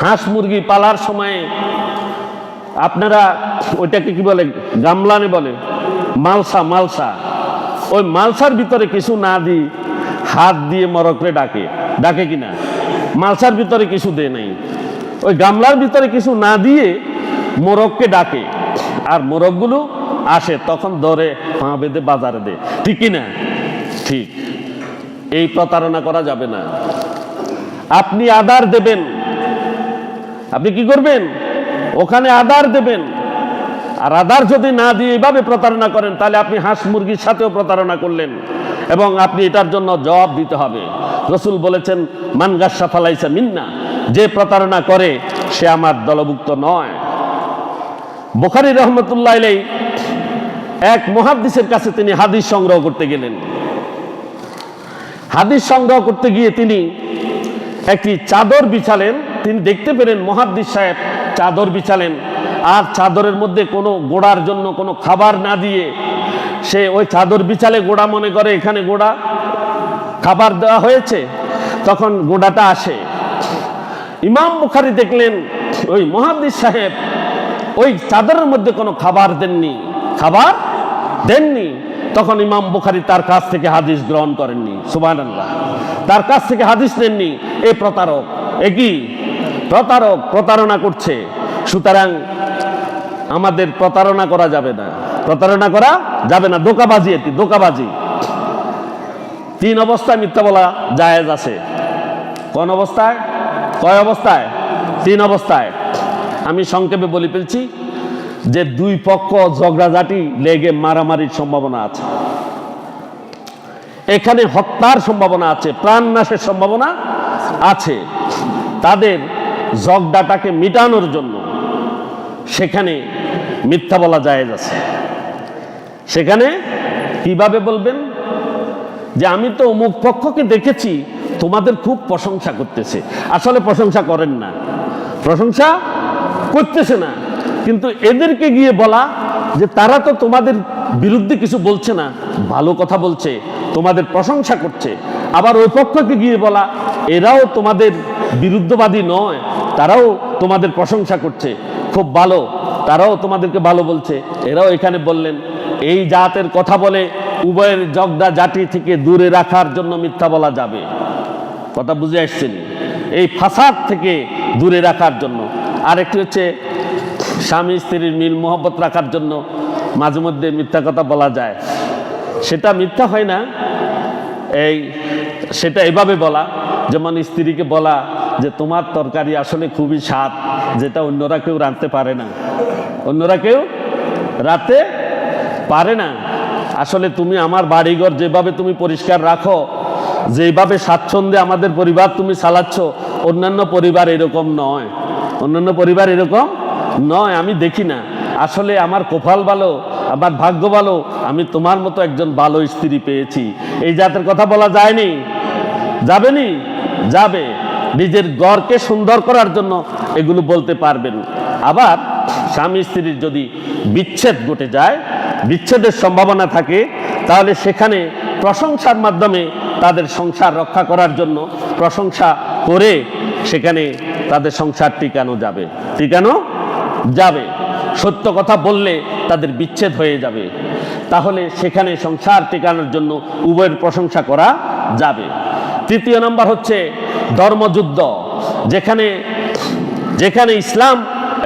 হাঁস মুরগি পালার সময় আপনারা ওইটাকে কি বলে? গামলানে বলে, মালসা। মালসা, ওই মালসার ভিতরে কিছু না দিই হাত দিয়ে মরকরে ডাকে কিনা? মালসার ভিতরে কিছু দেয় নাই, ওই গামলার ভিতরে কিছু না দিয়ে মোরগকে ডাকে, আর মোরগগুলো আসে তখন ধরে পা বেঁধে বাজারে দেয়, ঠিক কিনা? ঠিক। এই প্রতারণা করা যাবে না। আপনি আদার দেবেন, আপনি কি করবেন? ওখানে আদার দেবেন। আর আদার যদি না দিয়ে এইভাবে প্রতারণা করেন, তাহলে আপনি হাঁস মুরগির সাথেও প্রতারণা করলেন এবং আপনি এটার জন্য জবাব দিতে হবে। রাসূল বলেছেন, মান গাশশা ফালাইসা মিন্না, যে প্রতারণা করে সে আমার দলভুক্ত নয়। বুখারী রাহমাতুল্লাহ আলাইহি এক মুহাদ্দিসের কাছে তিনি হাদিস সংগ্রহ করতে গেলেন। হাদিস সংগ্রহ করতে গিয়ে তিনি একটি চাদর বিছালেন। তিনি দেখতে পেলেন মুহাদ্দিস সাহেব চাদর বিছালেন, আর চাদরের মধ্যে কোনো গোড়ার জন্য কোনো খাবার না দিয়ে সে ওই চাদর বিছালে গোড়া মনে করে এখানে গোড়া খাবার দেওয়া হয়েছে, তখন গোড়াটা আসে। ইমাম বুখারী দেখলেন ওই মুহাদ্দিস সাহেব ওই চাদরের মধ্যে কোনো খাবার দেননি। তখন ইমাম বুখারী তার কাছ থেকে হাদিস গ্রহণ করেননি। সুবহানাল্লাহ। তার কাছ থেকে হাদিস নেননি। এই প্রতারক, এ কি প্রতারক? প্রতারণা করছে। সুতরাং আমাদের প্রতারণা করা যাবে না, প্রতারণা করা যাবে না। ধোঁকাবাজি, এটি ধোঁকাবাজি। 3 অবস্থায় মিথ্যা বলা জায়েজ আছে। কোন অবস্থায়? কয় অবস্থায়? 3 অবস্থায়। আমি সংক্ষেপে বলে ফেলছি যে দুই পক্ষ ঝগড়াঝাটি লেগে মারামারির সম্ভাবনা আছে, এখানে হত্যার সম্ভাবনা আছে, প্রাণ নাশের সম্ভাবনা আছে। তাদের ঝগড়াটাকে মিটানোর জন্য সেখানে মিথ্যা বলা জায়েজ আছে। সেখানে কিভাবে বলবেন যে আমি তো অমুক পক্ষকে দেখেছি তোমাদের খুব প্রশংসা করতেছে, আসলে প্রশংসা করেন না, প্রশংসা করতেছে না, কিন্তু এদেরকে গিয়ে বলা যে তারা তো তোমাদের বিরুদ্ধে কিছু বলছে না, ভালো কথা বলছে, তোমাদের প্রশংসা করছে। আবার ওই পক্ষকে গিয়ে বলা এরাও তোমাদের বিরুদ্ধবাদী নয়, তারাও তোমাদের প্রশংসা করছে, খুব ভালো, তারাও তোমাদেরকে ভালো বলছে। এরাও এখানে বললেন এই জাতের কথা বলে উভয়ের ঝগড়া জাতি থেকে দূরে রাখার জন্য মিথ্যা বলা যাবে। কথা বুঝে আসছেন? এই ফাসাদ থেকে দূরে রাখার জন্য। আরেকটি হচ্ছে স্বামী স্ত্রীর মিল মোহব্বত রাখার জন্য মাঝে মধ্যে মিথ্যা কথা বলা যায়, সেটা মিথ্যা হয় না, সেটা এভাবে বলা, যেমন স্ত্রীকে বলা যে তোমার তরকারি আসলে খুবই স্বাদ, যেটা অন্যরা কেউ রাঁধতে পারে না, অন্যরা কেউ রাঁধতে পারে না। আসলে তুমি আমার বাড়িঘর যেভাবে তুমি পরিষ্কার রাখো, যেভাবে স্বাচ্ছন্দ্যে আমাদের পরিবার তুমি চালাচ্ছ, অন্যান্য পরিবার এরকম নয়, অন্যান্য পরিবার এরকম নয়, আমি দেখি না। আসলে আমার কপাল ভালো, আমার ভাগ্য ভালো, আমি তোমার মতো একজন ভালো স্ত্রী পেয়েছি। এই জাতের কথা বলা যায়নি? যাবেনি? যাবে। নিজের ঘরকে সুন্দর করার জন্য এগুলো বলতে পারবেন। আবার স্বামী স্ত্রীর যদি বিচ্ছেদ ঘটে যায়, বিচ্ছেদের সম্ভাবনা থাকে, তাহলে সেখানে প্রশংসার মাধ্যমে তাদের সংসার রক্ষা করার জন্য প্রশংসা করে সেখানে তাদের সংসার টিকানো যাবে, টিকানো যাবে। সত্য কথা বললে তাদের বিচ্ছেদ হয়ে যাবে, তাহলে সেখানে সংসার টিকানোর জন্য উভয়ের প্রশংসা করা যাবে। তৃতীয় নম্বর হচ্ছে ধর্মযুদ্ধ, যেখানে যেখানে ইসলাম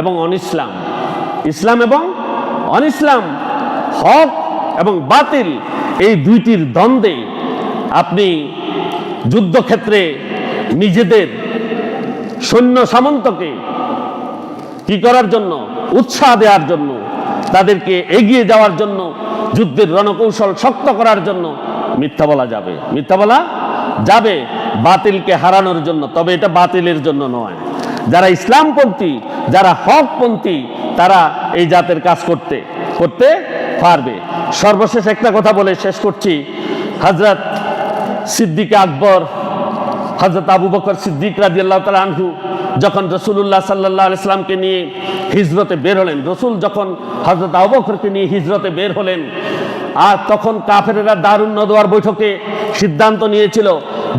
এবং অনিসলাম, ইসলাম এবং অনিসলাম, হক এবং বাতিল, এই দুইটির দ্বন্দ্বে আপনি যুদ্ধক্ষেত্রে নিজেদের সৈন্য সামন্তকে কি করার জন্য? উৎসাহ দেওয়ার জন্য, তাদেরকে এগিয়ে যাওয়ার জন্য, যুদ্ধের রণকৌশল শক্ত করার জন্য মিথ্যা বলা যাবে, মিথ্যা বলা যাবে বাতিলকে হারানোর জন্য। তবে এটা বাতিলের জন্য নয়, যারা ইসলামপন্থী, যারা হকপন্থী, তারা এই জাতের কাজ করতে করতে পারবে। সর্বশেষ একটা কথা বলে শেষ করছি। হযরত সিদ্দিক আকবর, হযরত আবু বকর সিদ্দিক রাদিয়াল্লাহু তাআলা আনহু যখন রাসূলুল্লাহ সাল্লাল্লাহু আলাইহি সাল্লামকে নিয়ে হিজরতে বের হলেন, রসুল যখন হযরত আবু বকরকে নিয়ে হিজরতে বের হলেন, আর তখন কাফেরেরা দারুন নদওয়ার বৈঠকে সিদ্ধান্ত নিয়েছিল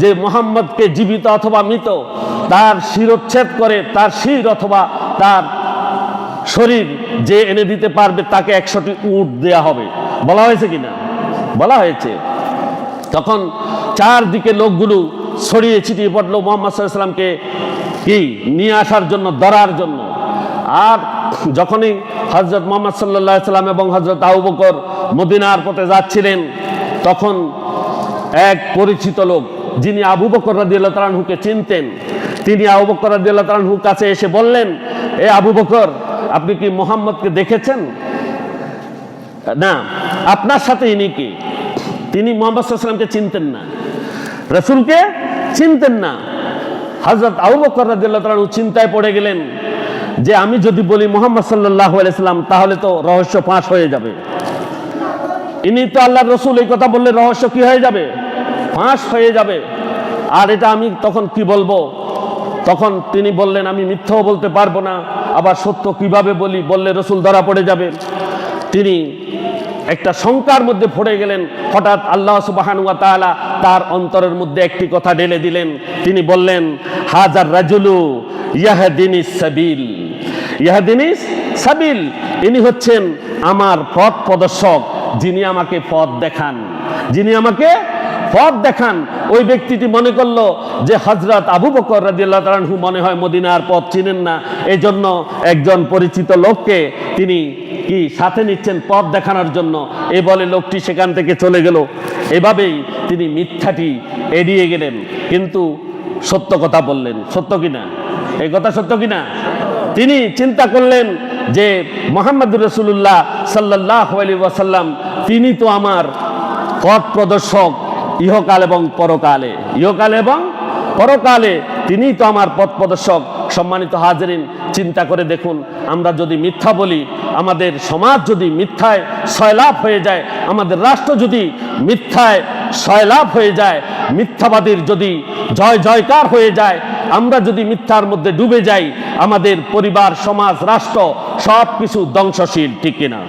যে মুহাম্মদকে জীবিত অথবা মৃত তার শিরচ্ছেদ করে তার শির অথবা তার শরীর যে এনে দিতে পারবে তাকে 100টি উট দেয়া হবে। বলা হয়েছে কিনা? বলা হয়েছে। তখন চারদিকে লোকগুলো ছড়িয়ে ছিটিয়ে পড়লো মুহাম্মদ সাল্লাল্লাহু আলাইহি সাল্লামকে কি নিয়ে আসার জন্য, ধরার জন্য। আর যখনই হযরত মুহাম্মদ সাল্লাল্লাহু আলাইহি সাল্লাম এবং হযরত আবু বকর মদিনার পথে যাচ্ছিলেন, তখন এক পরিচিত লোক, যিনি আবু বকর রাদিয়াল্লাহু তাআলা আনহুকে চিনতেন, তিনি আবু বকর রাদিয়াল্লাহু তাআলা আনহুর কাছে এসে বললেন, এ আবু বকর, আপনি কি মুহাম্মদকে দেখেছেন? না। আপনার সাথে ইনি কি? তিনি মুহাম্মদ সাল্লাল্লাহু আলাইহি সাল্লামকে চিনতেন না, রাসূলকে চিনতেন না। হযরত আবু বকর রাদিয়াল্লাহু তাআলা আনহু চিন্তায় পড়ে গেলেন যে আমি যদি বলি মুহাম্মদ সাল্লাল্লাহু আলাইহি সাল্লাম, তাহলে তো রহস্য ফাঁস হয়ে যাবে। ইনি তো আল্লাহর রাসূল, এই কথা বললে রহস্য কি হয়ে যাবে? ফাঁস হয়ে যাবে। আর এটা আমি তখন কি বলবো? তখন তিনি বললেন, আমি মিথ্যাও বলতে পারবো না, আবার সত্য কিভাবে বলি, বললে রাসূল ধরা পড়ে যাবে। তিনি একটা শঙ্কার মধ্যে পড়ে গেলেন। হঠাৎ আল্লাহ সুবহানাহু ওয়া তাআলা তার অন্তরের মধ্যে একটি কথা ঢেলে দিলেন। তিনি বললেন, হাজার রাজুলু ইয়াহদিনিস সাবিল, ইয়াহদিনিস সাবিল, ইনি হচ্ছেন আমার পথ প্রদর্শক, যিনি আমাকে পথ দেখান, যিনি আমাকে পথ দেখান। ওই ব্যক্তিটি মনে করলো যে হযরত আবু বকর রাদিয়াল্লাহু তাআলা আনহু মনে হয় মদিনার পথ চিনেন না, এই জন্য একজন পরিচিত লোককে তিনি কি সাথে নিচ্ছেন পথ দেখানোর জন্য। এই বলে লোকটি সেখান থেকে চলে গেল। এভাবেই তিনি মিথ্যাটি এড়িয়ে গেলেন, কিন্তু সত্য কথা বললেন। সত্য কিনা? এই কথা সত্য কিনা? তিনি চিন্তা করলেন যে মুহাম্মদুর রাসূলুল্লাহ সাল্লাল্লাহু আলাইহি ওয়াসাল্লাম তিনি তো আমার পথ প্রদর্শক ইহকাল এবং পরকালে, ইহকাল এবং পরকালে তিনি তো আমার পথ প্রদর্শক। সম্মানিত হাজিরিন, চিন্তা করে দেখুন, আমরা যদি মিথ্যা বলি, আমাদের সমাজ যদি মিথ্যায় সয়লাভ হয়ে যায়, আমাদের রাষ্ট্র যদি মিথ্যায় সয়লাভ হয়ে যায়, মিথ্যাবাদীর যদি জয় জয়কার হয়ে যায়, আমরা যদি মিথ্যার মধ্যে ডুবে যাই, আমাদের পরিবার, সমাজ, রাষ্ট্র সব কিছু ধ্বংসশীল, ঠিক কিনা?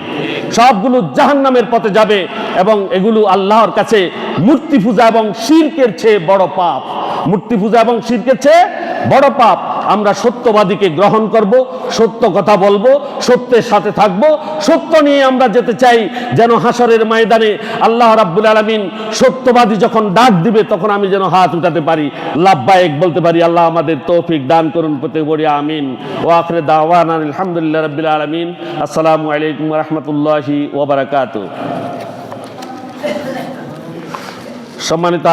সবগুলো জাহান্নামের পথে যাবে এবং এগুলো আল্লাহর কাছে মূর্তি পূজা এবং শিরকের চেয়ে বড় পাপ। মূর্তি পূজা এবং শিরকের চেয়ে বড় পাপ। আমরা সত্যবাদীকে গ্রহণ করব, সত্য কথা বলবো, সত্যের সাথে থাকব, সত্য নিয়ে আমরা যেতে চাই, যেন হাসরের ময়দানে আল্লাহ রাব্বুল আলামিন সত্যবাদী যখন ডাক দিবে তখন আমি যেন হাত উঠাতে পারি, লাব্বাইক বলতে পারি। আল্লাহ আমাদের তৌফিক দান করুন, প্রতি বলি আমিন। ওয়া আখিরু দাওয়ানা আলহামদুলিল্লাহি রাব্বিল আলামিন। আসসালামু আলাইকুম ওয়া রাহমাতুল্লাহি ওয়া বারাকাতুহু। সম্মানিত